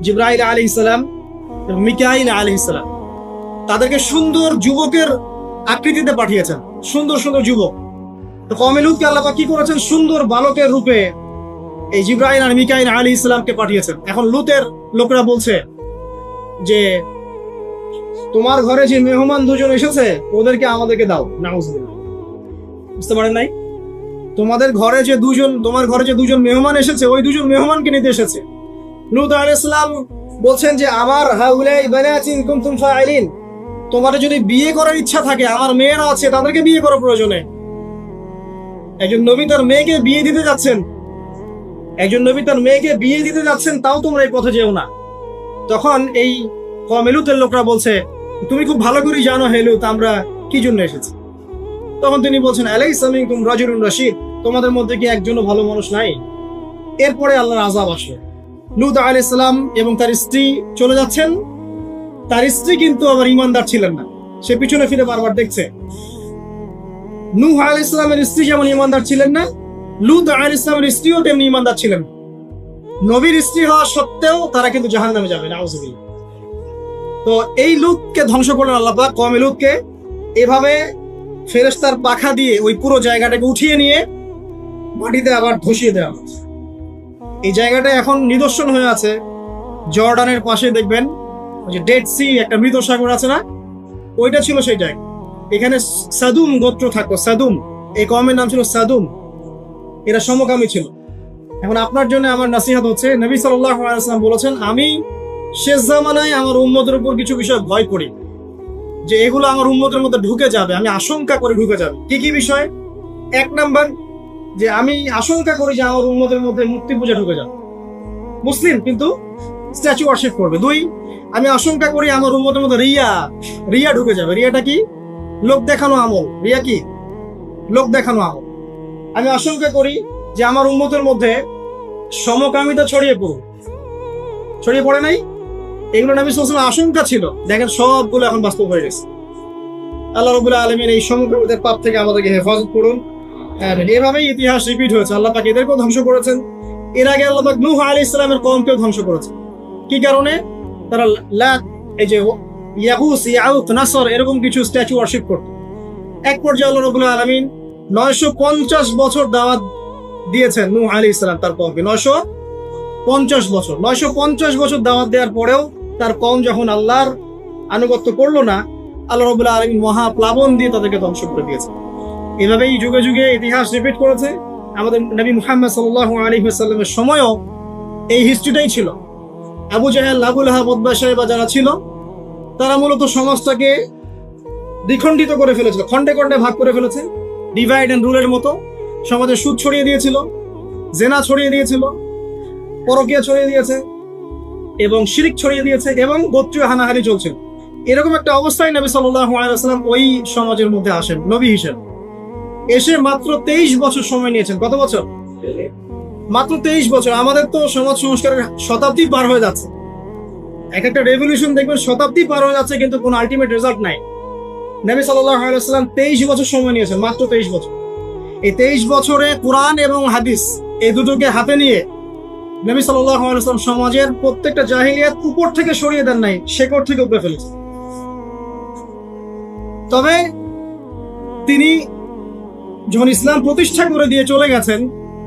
জিবরাইল আলাইহিস সালাম এবং মিকাইল আলাইহিস সালাম। তাদেরকে সুন্দর যুবকের আকৃতিতে পাঠিয়েছেন, সুন্দর সুন্দর যুবক। তো কওমে লূতকে আল্লাহ পাক কি করেছেন? সুন্দর বালকের রূপে এই জিবরাইল আর মিকাইল আলাইহিস সালামকে পাঠিয়েছেন। এখন লূতের লোকেরা বলছে যে তোমার ঘরে যে মেহমান 2জন এসেছে ওদেরকে আমাদেরকে দাও। নাউজুবিল্লাহ। বুঝতে পারেন নাই? তোমার ঘরে যে 2জন মেহমান এসেছে, ওই 2জন মেহমানকে নিতে এসেছে। লূত আলাইহিস সালাম বলছেন যে আমার হাউলাই বানাতিন কুনতুম ফাইলিন, তোমার যদি বিয়ে করার ইচ্ছা থাকে, আমার মেয়েরা আছে, তাদেরকে বিয়ে করো প্রয়োজনে। একজন নবী তার মেয়েকে বিয়ে দিতে যাচ্ছেন, তাও তোমরা এই পথে যেও না। তখন এই কওমে লূতের লোকরা বলছে, তুমি খুব ভালো করে জানো হে লূত আমরা কি জন্য এসেছি। তখন তিনি বলছেন, আলাইসা মিনকুম রাজুলুন রাশীদ, তোমাদের মধ্যে কি একজনও ভালো মানুষ নাই? এরপরে আল্লাহর আযাব আসলো। লূত আলাইহিস সালাম এবং তার স্ত্রী চলে যাচ্ছেন। তার স্ত্রী কিন্তু আবার ঈমানদার ছিলেন না, সে পিছনে ফিরে বারবার দেখছে। নূহ আলাইহিস সালামের স্ত্রী যেমন ঈমানদার ছিলেন না, লূত আলাইহিস সালামের স্ত্রীও তেমনি ঈমানদার ছিলেন। নবীর স্ত্রী হওয়া সত্ত্বেও তারা কিন্তু জাহান্নামে যাবে, নাউজুবিল্লাহ। তো এই লূতকে ধ্বংস করলেন আল্লাহ পাক, কওমে লূতকে। এভাবে ফেরেশতার পাখা দিয়ে ওই পুরো জায়গাটাকে উঠিয়ে নিয়ে মাটিতে আবার ধসিয়ে দেওয়া হয়েছে। এই জায়গাটা এখন নিদর্শন হয়ে আছে। জর্ডানের পাশে দেখবেন ওই যে ডেড সি, একটা মৃত সাগর আছে না, ওইটা ছিল সেই জায়গা। এখানে সাদুম গোত্র থাকতো, সাদুম, এই কওমের নাম ছিল সাদুম। এরা সমকামী ছিল। এখন আপনার জন্য আমার নাসিহত হচ্ছে, নবী সাল্লাল্লাহু আলাইহি ওয়াসাল্লাম বলেছেন, আমি শেষ জামানায় আমার উম্মতের উপর কিছু বিষয় ভয় করি, যে এগুলো আমার উম্মতের মধ্যে ঢুকে যাবে, আমি আশঙ্কা করে ঢুকে যাবে। কি কি বিষয়? এক নাম্বার, যে আমি আশঙ্কা করি যে আমার উম্মতের মধ্যে মূর্তি পূজা ঢুকে যাবে, মুসলিম কিন্তু স্ট্যাচু ওয়ার্শিপ করবে। দুই, আমি আশঙ্কা করি আমার উম্মতের মধ্যে রিয়া ঢুকে যাবে। রিয়াটা কি? লোক দেখানো আমল। রিয়া কি? লোক দেখানো আমল। আমি আশঙ্কা করি যে আমার উম্মতের মধ্যে সমকামিতা ছড়িয়ে পড়ে নাই? এগুলো নবী সাল্লাল্লাহু আলাইহি ওয়াসাল্লাম আশঙ্কা ছিল। দেখেন সবগুলো এখন বাস্তব হয়ে গেছে। আল্লাহ রাব্বুল আলামিন এই সমকামিতার পাপ থেকে আমাদেরকে হেফাজত করুন। এভাবেই ইতিহাস রিপিট হয়েছে। আল্লাহ পাক এদেরকেও ধ্বংস করেছেন। এর আগে আল্লাহ পাক নূহ আলাইহিস সালামের কওমকেও ধ্বংস করেছেন। কি কারণে? তারা এই যে ইয়াগুস, ইয়াউক, নাসর এরকম কিছু স্ট্যাচু ওয়ার্শিপ করত। এক পর্যায়ে আল্লাহ রাব্বুল আলামিন 950 বছর দাওয়াত দিয়েছেন নূহ আলাইহিস সালাম তার কওমকে। 950 বছর দাওয়াত দেওয়ার পরেও তার কওম যখন আল্লাহর আনুগত্য করলো না, আল্লাহ রাব্বুল আলামিন মহা প্লাবন দিয়ে তাদেরকে ধ্বংস করে দিয়েছে। এভাবেই যুগে যুগে ইতিহাস রিপিট করেছে। আমাদের নবী মুহাম্মদ সাল্লাল্লাহু আলাইহি ওয়াসাল্লামের সময়ও এই হিস্ট্রিটাই ছিল। আবু জাহেল, আবু লাহাব, উতবা, শাইবা যারা ছিল, তারা মূলত সমাজটাকে দ্বিখণ্ডিত করে ফেলেছিল, খণ্ডে খণ্ডে ভাগ করে ফেলেছে। ডিভাইড এন্ড রুলের মতো সমাজে সুদ ছড়িয়ে দিয়েছিল, জেনা ছড়িয়ে দিয়েছিল, পরকীয়া ছড়িয়ে দিয়েছে এবং শিরক ছড়িয়ে দিয়েছে এবং গোত্রীয় হানাহানি চলছিল। এরকম একটা অবস্থায় নবী সাল্লাল্লাহু আলাইহি ওয়াসাল্লাম ওই সমাজের মধ্যে আসেন নবী হিসেবে। এসে মাত্র 23 বছর সময় নিয়েছেন। কত বছর? মাত্র 23 বছর। আমাদের তো সমাজ সংস্কারের শতাব্দী পার হয়ে যাচ্ছে। এক একটা রেভলিউশন দেখবেন শতাব্দী পার হয়ে যাচ্ছে, কিন্তু কোনো আলটিমেট রেজাল্ট নাই। নবী সাল্লাল্লাহু আলাইহি ওয়াসাল্লাম 23 বছর সময় নিয়েছেন, মাত্র 23 বছর। এই 23 বছরে কোরআন এবং হাদিস এই দুটোকে হাতে নিয়ে নবী সাল্লাল্লাহু আলাইহি ওয়াসাল্লাম সমাজের প্রত্যেকটা জাহিলিয়াত উপর থেকে সরিয়ে দেন নাই, শেকড় থেকে উপরে ফেলেছেন। তবে তিনি যখন ইসলাম প্রতিষ্ঠা করে দিয়ে চলে গেছেন,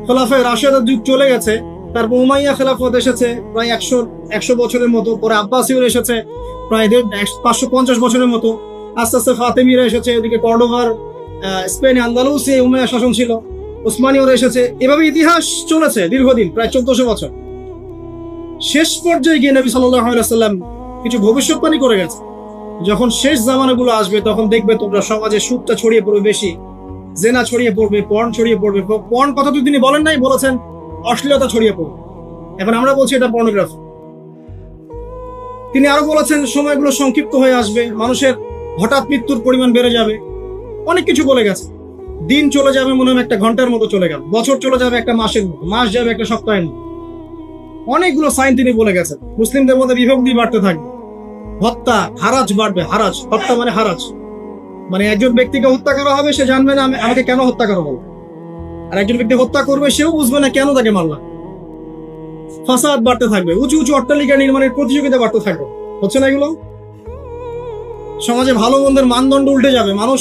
খোলাফায়ে রাশিদার যুগ চলে গেছে, তারপর উমাইয়া খেলাফত এসেছে প্রায় 100 বছরের মতো, পরে আব্বাসীয়রা এসেছে প্রায় 550 বছরের মতো, আস্তে আস্তে ফাতেমিরা এসেছে, এদিকে কর্ডোভার, স্পেন, আন্দালুসে উমাইয়া শাসন ছিল, ওসমানীয়রা এসেছে। এভাবে ইতিহাস চলেছে দীর্ঘদিন, প্রায় 1400 বছর। শেষ পর্যায়ে গিয়ে নবী সাল্লাল্লাহু আলাইহি ওয়াসাল্লাম কিছু ভবিষ্যৎবাণী করে গেছে, যখন শেষ জামানাগুলো আসবে তখন দেখবে তোমরা সমাজে সুদটা ছড়িয়ে পড়বে বেশি, জেনা ছড়িয়ে পড়বে, পর্ন ছড়িয়ে পড়বে। পর্ন কথা তো তিনি বলেন নাই, বলেছেন অশ্লীলতা ছড়িয়ে পড়বে। এখন আমরা বলছি এটা পর্নোগ্রাফি। তিনি আরো বলেছেন সময়গুলো সংক্ষিপ্ত হয়ে আসবে, মানুষের হঠাৎ মৃত্যুর পরিমাণ বেড়ে যাবে, অনেক কিছু বলে গেছে। দিন চলে যাবে মনে হয় একটা ঘন্টার মতো চলে গেল, বছর চলে যাবে একটা মাসের মতো, মাস যাবে একটা সপ্তাহের মতো। অনেকগুলো সাইন তিনি বলে গেছেন। মুসলিমদের মধ্যে বিভক্তি বাড়তে থাকবে, হত্যা, হারাজ বাড়বে। হারাজ, হত্যা মানে হারাজ, মানে একজন ব্যক্তিকে হত্যা করা হবে, সে জানবে না আমাকে কেন হত্যা করা হলো, আর একজন ব্যক্তি হত্যা করবে, সেও বুঝবে না কেন তাকে মারলাম। ফাসাদ বাড়তে থাকবে, উঁচু উঁচু অট্টালিকা নির্মাণের প্রতিযোগিতা বাড়তে থাকবে। হচ্ছে না এগুলো? সমাজে ভালো মন্দের মানদণ্ড উল্টে যাবে। মানুষ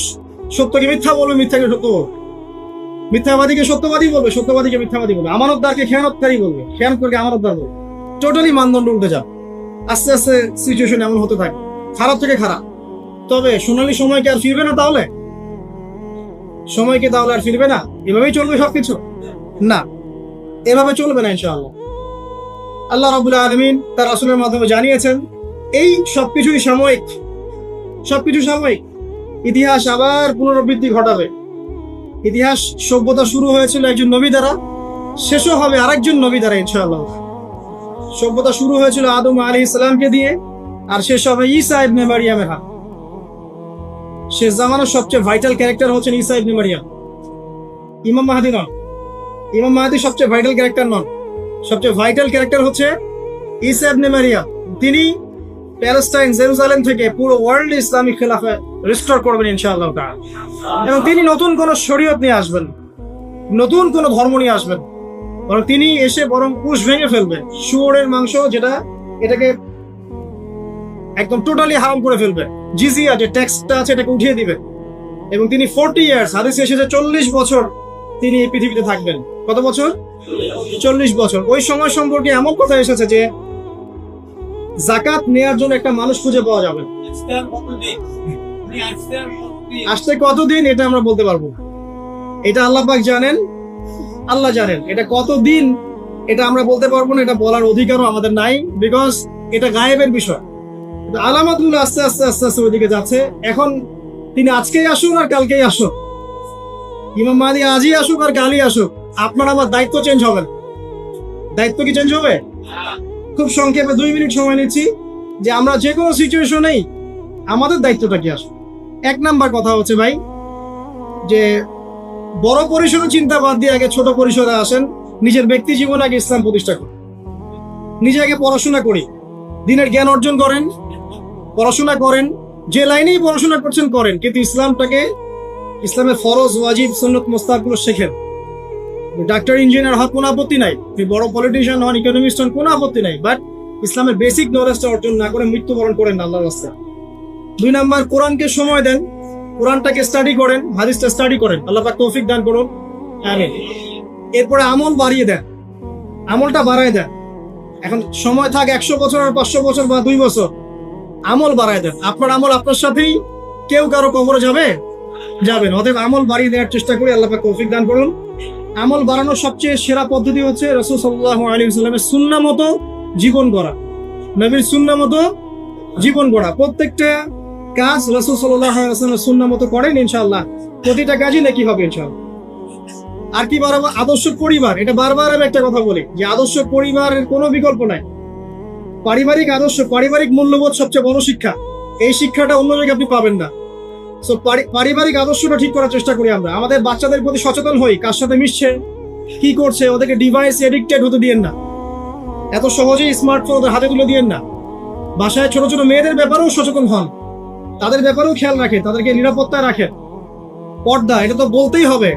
সত্যকে মিথ্যা বলবে, মিথ্যাকে সত্য বলবে, মিথ্যাবাদীকে সত্যবাদী বলবে, সত্যবাদীকে মিথ্যাবাদী বলবে, আমানতদারকে খেয়ানতকারী বলবে, খেয়ানতকারীকে আমানতদার বলবে। টোটালি মানদণ্ড উল্টে যাবে। আস্তে আস্তে সিচুয়েশন এমন হতে থাকে, খারাপ থেকে খারাপ। তবে সোনালী সময় কি আর ফিরবে না? তাহলে সময় কি তাহলে আর ফিরবে না? এভাবেই চলবে সবকিছু? না, এভাবে চলবে না ইনশাআল্লাহ। আল্লাহ রাব্বুল আলামিন তার রাসূলের মাধ্যমে জানিয়েছেন এই সবকিছুই সাময়িক, সবকিছু সাময়িক। ইতিহাস আবার পুনরাবৃত্তি ঘটাবে। ইতিহাস, সভ্যতা শুরু হয়েছিল একজন নবী দ্বারা, শেষও হবে আরেকজন নবী দ্বারা ইনশাআল্লাহ। সভ্যতা শুরু হয়েছিল আদম আলাইহিস সালামকে দিয়ে, আর শেষ হবে ঈসা ইবনে মারইয়ামের হাতে। শেষ জামানার সবচেয়ে ভাইটাল ক্যারেক্টার হচ্ছেন ঈসা ইবনে মারইয়াম। ইমাম মাহদী নন, ইমাম মাহদী সবচেয়ে ভাইটাল ক্যারেক্টার নন। সবচেয়ে ভাইটাল ক্যারেক্টার হচ্ছে ঈসা ইবনে মারইয়াম। তিনি প্যালেস্টাইন, জেরুজালেম থেকে পুরো ওয়ার্ল্ড ইসলামিক খেলাফা রিস্টোর করবেন ইনশাআল্লাহ তাআলা। এবং তিনি নতুন কোন শরীয়ত নিয়ে আসবেন, নতুন কোন ধর্ম নিয়ে আসবেন, বরং তিনি এসে বরং কুশ ভেঙে ফেলবে। শুয়োরের মাংস যেটা, এটাকে একদম টোটালি হারাম করে ফেলবে। জিজিয়া যে ট্যাক্সটা আছে এটাকে উঠিয়ে দিবে। এবং তিনি 40 ইয়ার্স, হাদিসে এসেছে 40 বছর তিনি এই পৃথিবীতে থাকবেন। কত বছর? 40 বছর। ওই সময় সম্পর্কে এমন কথা এসেছে যে যাকাত নেয়ার জন্য একটা মানুষ খুঁজে পাওয়া যাবে। আসতে কতদিন এটা আমরা বলতে পারবো, এটা আল্লাহ পাক জানেন, আল্লাহ জানেন এটা কতদিন এটা আমরা বলতে পারবো না, এটা বলার অধিকারও আমাদের নাই, বিকজ এটা গায়েবের বিষয়। আলামতগুলো আস্তে আস্তে আস্তে আস্তে ওইদিকে যাচ্ছে। এখন তিনি আজকেই আসুন আর কালকেই আসুক, ইমাম মাহদী আজই আসুক আর কালই আসুক, আপনার আমার দায়িত্ব চেঞ্জ হবে না। দায়িত্ব কি চেঞ্জ হবে? খুব সংক্ষেপে 2 মিনিট সময় নিচ্ছি যে আমরা যে কোনো সিচুয়েশনেই আমাদের দায়িত্বটা কি আসে। 1 নাম্বার কথা হচ্ছে ভাই, যে বড় পরিসরে চিন্তা বাদ দিয়ে আগে ছোট পরিসরে আসেন। নিজের ব্যক্তি জীবনে আগে ইসলাম প্রতিষ্ঠা করুন। নিজে আগে পড়াশোনা করি, দিনের জ্ঞান অর্জন করেন, পড়াশোনা করেন, যে লাইনেই পড়াশোনা করছেন করেন, কিন্তু ইসলামটাকে, ইসলামের ফরজ ওয়াজিব সুন্নত মুস্তাহাবগুলো শেখেন। ডাক্তার ইঞ্জিনিয়ার হওয়ার কোনো আপত্তি নাই, বড় পলিটিশিয়ান হন, ইকোনমিস্ট হন, কোনো আপত্তি নাই, বাট ইসলামের বেসিক নলেজটা অর্জন না করে মৃত্যুবরণ করেন না আল্লাহর রাস্তায়। 2 নাম্বার, কোরআনকে সময় দেন, কোরআনটাকে স্টাডি করেন, হাদিসটা স্টাডি করেন, আল্লাহ পাক তৌফিক দান করুন, আমিন। এরপরে আমল বাড়িয়ে দেন, আমলটা বাড়ায় দেন। এখন সময় থাক 100 বছর আর 500 বছর বা 2 বছর, আমল বাড়ায় দেন। আপনার আমল আপনার সাথেই, কেউ কারো কবরে যাবেন। অতএব আমল বাড়িয়ে দেওয়ার চেষ্টা করি, আল্লাহ পাক তৌফিক দান করুন। আমল বাড়ানোর সবচেয়ে সেরা পদ্ধতি হচ্ছে রাসূল সাল্লাল্লাহু আলাইহি ওয়াসাল্লামের সুন্নাহ মতো জীবন গড়া, নবীর সুন্নাহ মতো জীবন গড়া। প্রত্যেকটা কাজ রাসূল সাল্লাল্লাহু আলাইহি ওয়াসাল্লামের সুন্নাহ মতো করেন, ইনশাআল্লাহ প্রতিটা কাজই নেকি হবে ইনশাআল্লাহ। আর কি বারবার আদর্শ পরিবার, এটা বারবার আমি একটা কথা বলি যে আদর্শ পরিবারের কোনো বিকল্প নাই। পারিবারিক আদর্শ, পারিবারিক মূল্যবোধ সবচেয়ে বড় শিক্ষা। এই শিক্ষাটা অন্য জায়গায় আপনি পাবেন না। সো পারিবারিক আদর্শটা ঠিক করার চেষ্টা করি আমরা। আমাদের বাচ্চাদের প্রতি সচেতন হই, কার সাথে মিশছে, কি করছে, ওদেরকে ডিভাইস এডিক্টেড হতে দিয়েন না, এত সহজেই স্মার্টফোন ওদের হাতে তুলে দিয়েন না। বাসায় ছোট ছোট মেয়েদের ব্যাপারেও সচেতন হন, তাদের ব্যাপারেও খেয়াল রাখেন, তাদেরকে নিরাপত্তায় রাখেন। পর্দা, এটা তো বলতেই হবে,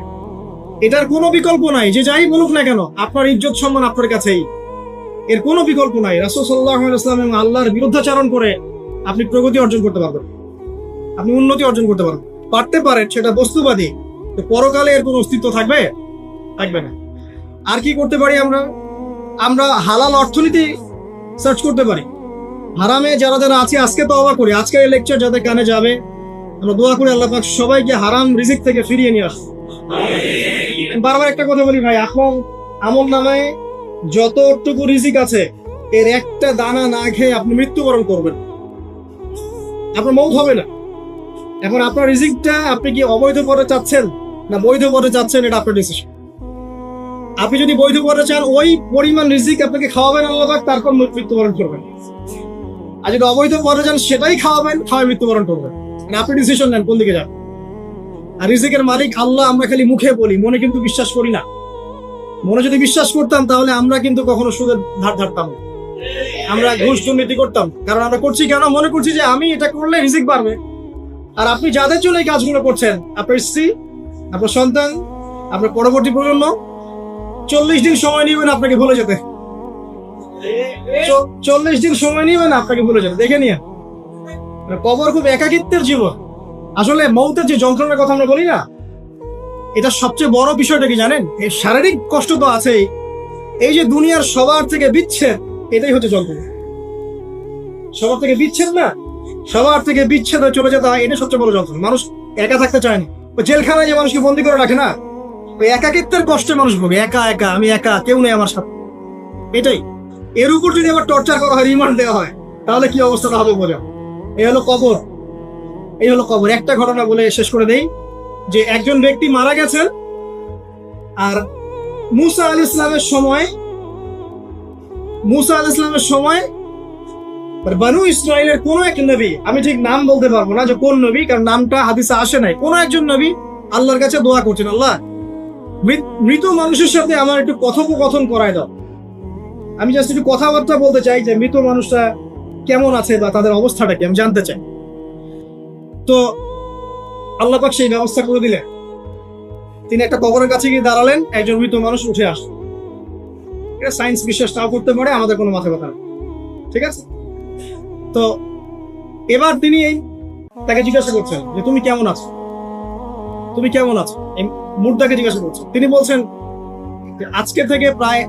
এটার কোনো বিকল্প নাই। যে যাই বলুক না কেন, আপনার ইজ্জত সম্মান আপনার কাছেই, এর কোনো বিকল্প নাই। রাসূল সাল্লাল্লাহু আলাইহি ওয়াসাল্লাম এবং আল্লাহর বিরুদ্ধাচরণ করে আপনি প্রগতি অর্জন করতে পারবেন, আপনি উন্নতি অর্জন করতে পারতে পারেন, সেটা বস্তুবাদী। পরকালে এর কোনো অস্তিত্ব থাকবে না। আর কি করতে পারি আমরা হালাল অর্থনীতি সার্চ করতে পারি। হারামে যারা আছে আজকে তওবা করি, আজকের এই লেকচার যাদের কানে যাবে, আমরা দোয়া করি আল্লাহ পাক সবাইকে হারাম রিজিক থেকে ফিরিয়ে নিয়ে আসুন। বারবার একটা কথা বলি ভাই, এখন আমল নামায় যতটুকু রিজিক আছে এর একটা দানা না খেয়ে আপনি মৃত্যুবরণ করবেন, আপনার মৌত হবে না। এখন আপনার রিজিকটা আপনি কি অবৈধ পথে চাচ্ছেন না বৈধ পথে চাচ্ছেন, এটা আপনার ডিসিশন। আপনি যদি বৈধ পথে চান, ওই পরিমাণ রিজিক আপনাকে খাওয়াবেন আল্লাহ পাক, তারপর মৃত্যুবরণ করবেন। আর যদি অবৈধ পথে চান, সেটাই খাওয়াবেন, খাওয়াই মৃত্যুবরণ করবেন। মানে আপনি ডিসিশন নেন কোন দিকে যান। আর রিজিকের মালিক আল্লাহ আমরা খালি মুখে বলি, মনে কিন্তু বিশ্বাস করি না। মনে যদি বিশ্বাস করতাম তাহলে আমরা কিন্তু কখনো সুদের ধার ধারতাম না, আমরা ঘুষ দুর্নীতি করতাম। কারণ আমরা করছি কেন? মনে করছি যে আমি এটা করলে রিজিক বাড়বে। আর আপনি যাদের জন্য এই কাজগুলো করছেন, আপনার স্ত্রী, আপনার সন্তান, আপনার পরবর্তী প্রজন্ম, 40 দিন সময় নিবেন আপনাকে ভুলে যেতে। 40 দিন সময় নিবেন আপনাকে ভুলে যেতে, দেখে নিয়ে। কবর খুব একাকিত্বের জীবন। আসলে মৌতের যে যন্ত্রণার কথা আমরা বলি না, এটা সবচেয়ে বড় বিষয়টা কি জানেন? এই শারীরিক কষ্ট তো আছেই, এই যে দুনিয়ার সবার থেকে বিচ্ছেদ, এটাই হচ্ছে যন্ত্রণা। সবার থেকে বিচ্ছেদ না, সবার থেকে বিচ্ছেদ হয়ে চলে যেতে হয়, এটা সবচেয়ে বড় যন্ত্রণা। মানুষ একা থাকতে চায় না। ওই জেলখানায় যে মানুষকে বন্দি করে রাখে না, ওই একাকিত্বের কষ্টে মানুষ ভোগে। একা, আমি একা, কেউ নেই আমার সাথে, এটাই। এর উপর যদি আবার টর্চার করা হয়, রিমান্ড দেওয়া হয়, তাহলে কি অবস্থাটা হবে বোঝা। এই হলো কবর। একটা ঘটনা বলে শেষ করে দেই, যে একজন ব্যক্তি মারা গেছেন, আর মুসা আলাইহিস সালামের সময় বানু ইসরাইলের কোন এক নবী, আমি ঠিক নাম বলতে পারবো না যে কোন নবী, কারণ নামটা হাদিসে আসে নাই, কোন একজন নবী আল্লাহর কাছে দোয়া করছেন, আল্লাহ মৃত মানুষের সাথে আমার একটু কথোপকথন করায় দাও। আমি জাস্ট একটু কথাবার্তা বলতে চাই যে মৃত মানুষটা কেমন আছে বা তাদের অবস্থাটা কি আমি জানতে চাই। তো আল্লাহ পাক সেই ব্যবস্থা করে দিলেন। তিনি একটা কবরের কাছে গিয়ে দাঁড়ালেন, একজন মৃত মানুষ উঠে আসলো। এটা সায়েন্স বিশ্বাস নাও করতে পারে, আমাদের কোনো মাথা ব্যথা নেই, ঠিক আছে? তো এবার তিনি তাকে জিজ্ঞাসা করছেন যে তুমি কেমন আছো, এই মুর্দাকে জিজ্ঞাসা করছেন। তিনি বলছেন আজকে থেকে প্রায়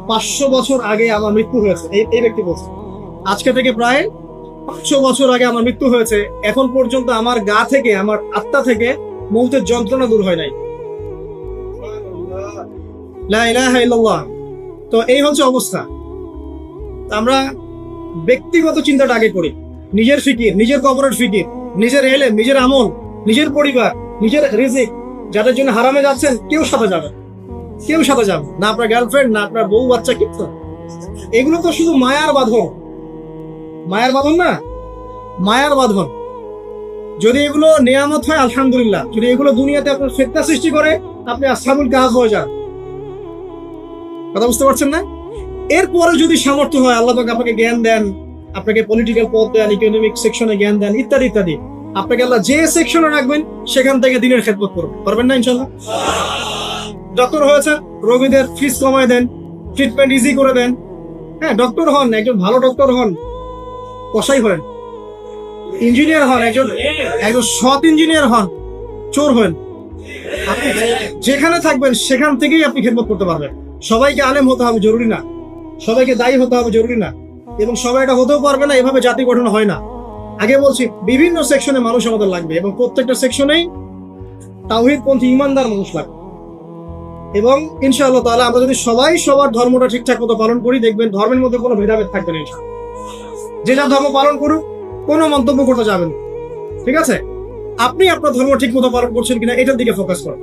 500 বছর আগে আমার মৃত্যু হয়েছে। এই ব্যক্তি বলছেন আজকে থেকে প্রায় 500 বছর আগে আমার মৃত্যু হয়েছে, এখন পর্যন্ত আমার গা থেকে, আমার আত্মা থেকে মৌতের যন্ত্রণা দূর হয় নাই। লা ইলাহা ইল্লাল্লাহ। তো এই হচ্ছে অবস্থা। আমরা ব্যক্তিগত চিন্তাটা আগে করি, নিজের ফিকির, নিজের কবরের ফিকির, নিজের এলেম, নিজের আমল, নিজের পরিবার, নিজের রিজিক। যাদের জন্য হারামে যাচ্ছেন কেউ সাথে যাবে, কেউ সাথে যাবে না, আপনার গার্লফ্রেন্ড না আপনার বউ বাচ্চা, কিন্তু এগুলো তো শুধু মায়ার বাঁধন, মায়ার বাঁধন না, মায়ার বাঁধন। যদি এগুলো নেয়ামত হয় আলহামদুলিল্লাহ, যদি এগুলো দুনিয়াতে আপনার ফিতনা সৃষ্টি করে আপনি আসহাবুল কাহফ হয়ে যান। কথা বুঝতে পারছেন না? এরপরে যদি সামর্থ্য হয়, আল্লাহ পাক আপনাকে জ্ঞান দেন, আপনাকে পলিটিক্যাল পদ দেন, ইকোনমিক সেকশনে জ্ঞান দেন, ইত্যাদি ইত্যাদি, আপনাকে আল্লাহ যে সেকশনে রাখবেন সেখান থেকে দিনের খেদমত করবেন, পারবেন না ইনশাল্লাহ? ডক্টর হয়েছে, রোগীদের ফিস কমায় দেন, ট্রিটমেন্ট ইজি করে দেন। হ্যাঁ, ডক্টর হন, একজন ভালো ডক্টর হন, কসাই হন, ইঞ্জিনিয়ার হন, একজন সৎ ইঞ্জিনিয়ার হন, চোর হন, আপনি যেখানে থাকবেন সেখান থেকেই আপনি খেদমত করতে পারবেন। সবাইকে আলেম হতে হবে জরুরি না, সবাইকে দায়ী হতে হবে জরুরি না, এবং সবাই এটা হতেও পারবে না। এভাবে জাতি গঠন হয় না। আগে বলছি, বিভিন্ন সেকশনে মানুষ আমাদের লাগবে, এবং প্রত্যেকটা সেকশনেই তাওহীদপন্থী ইমানদার মানুষ লাগবে। এবং ইনশাআল্লাহ তাআলা আমরা যদি সবাই সবার ধর্মটা ঠিকঠাক মতো পালন করি, দেখবেন ধর্মের মধ্যে কোনো ভেদাভেদ থাকবে না। যে যার ধর্ম পালন করুক, কোনো মন্তব্য করতে যাবেন, ঠিক আছে? আপনি আপনার ধর্ম ঠিক মতো পালন করছেন কিনা এটার দিকে ফোকাস করেন।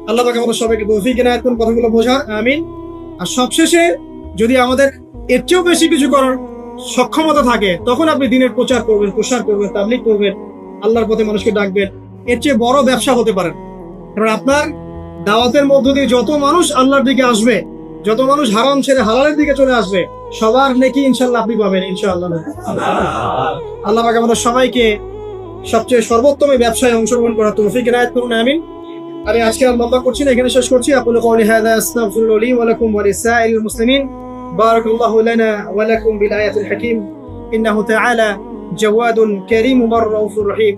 আল্লাহ পাক আমাদের সবাইকে তৌফিক এনায়েত করুন কথাগুলো বোঝার, আমিন। আর সবশেষে, যদি আমাদের এর চেয়েও বেশি কিছু করার সক্ষমতা থাকে, তখন আপনি দিনের প্রচার করবেন, প্রসার করবেন, তাবলীগ করবেন, আল্লাহর পথে মানুষকে ডাকবেন। এর চেয়ে বড় ব্যবসা হতে পারেন। কারণ আপনার দাওয়াতের মধ্য দিয়ে যত মানুষ আল্লাহর দিকে আসবে, যত মানুষ হারাম ছেড়ে হালালের দিকে চলে আসবে, সবার নেকি ইনশাআল্লাহ আপনি পাবেন ইনশাআল্লাহ। আল্লাহ পাক আমাদের সবাইকে সবচেয়ে সর্বোত্তম ব্যবসায় অংশগ্রহণ করার তৌফিক এনায়েত করুন, আমিন। আমি আজকে আর লম্বা করছি না, এখানে শেষ করছি। আকুলু কওলি হাযা আস্তাগফিরুল্লাহ লি ওয়া লাকুম ওয়া লিসাইরিল মুসলিমিন। বারাকাল্লাহু লানা ওয়া লাকুম বিল আয়াতিল হাকীম। ইন্নাহু তাআলা জাওয়াদুন কারীমুর রাউফুর রহিম।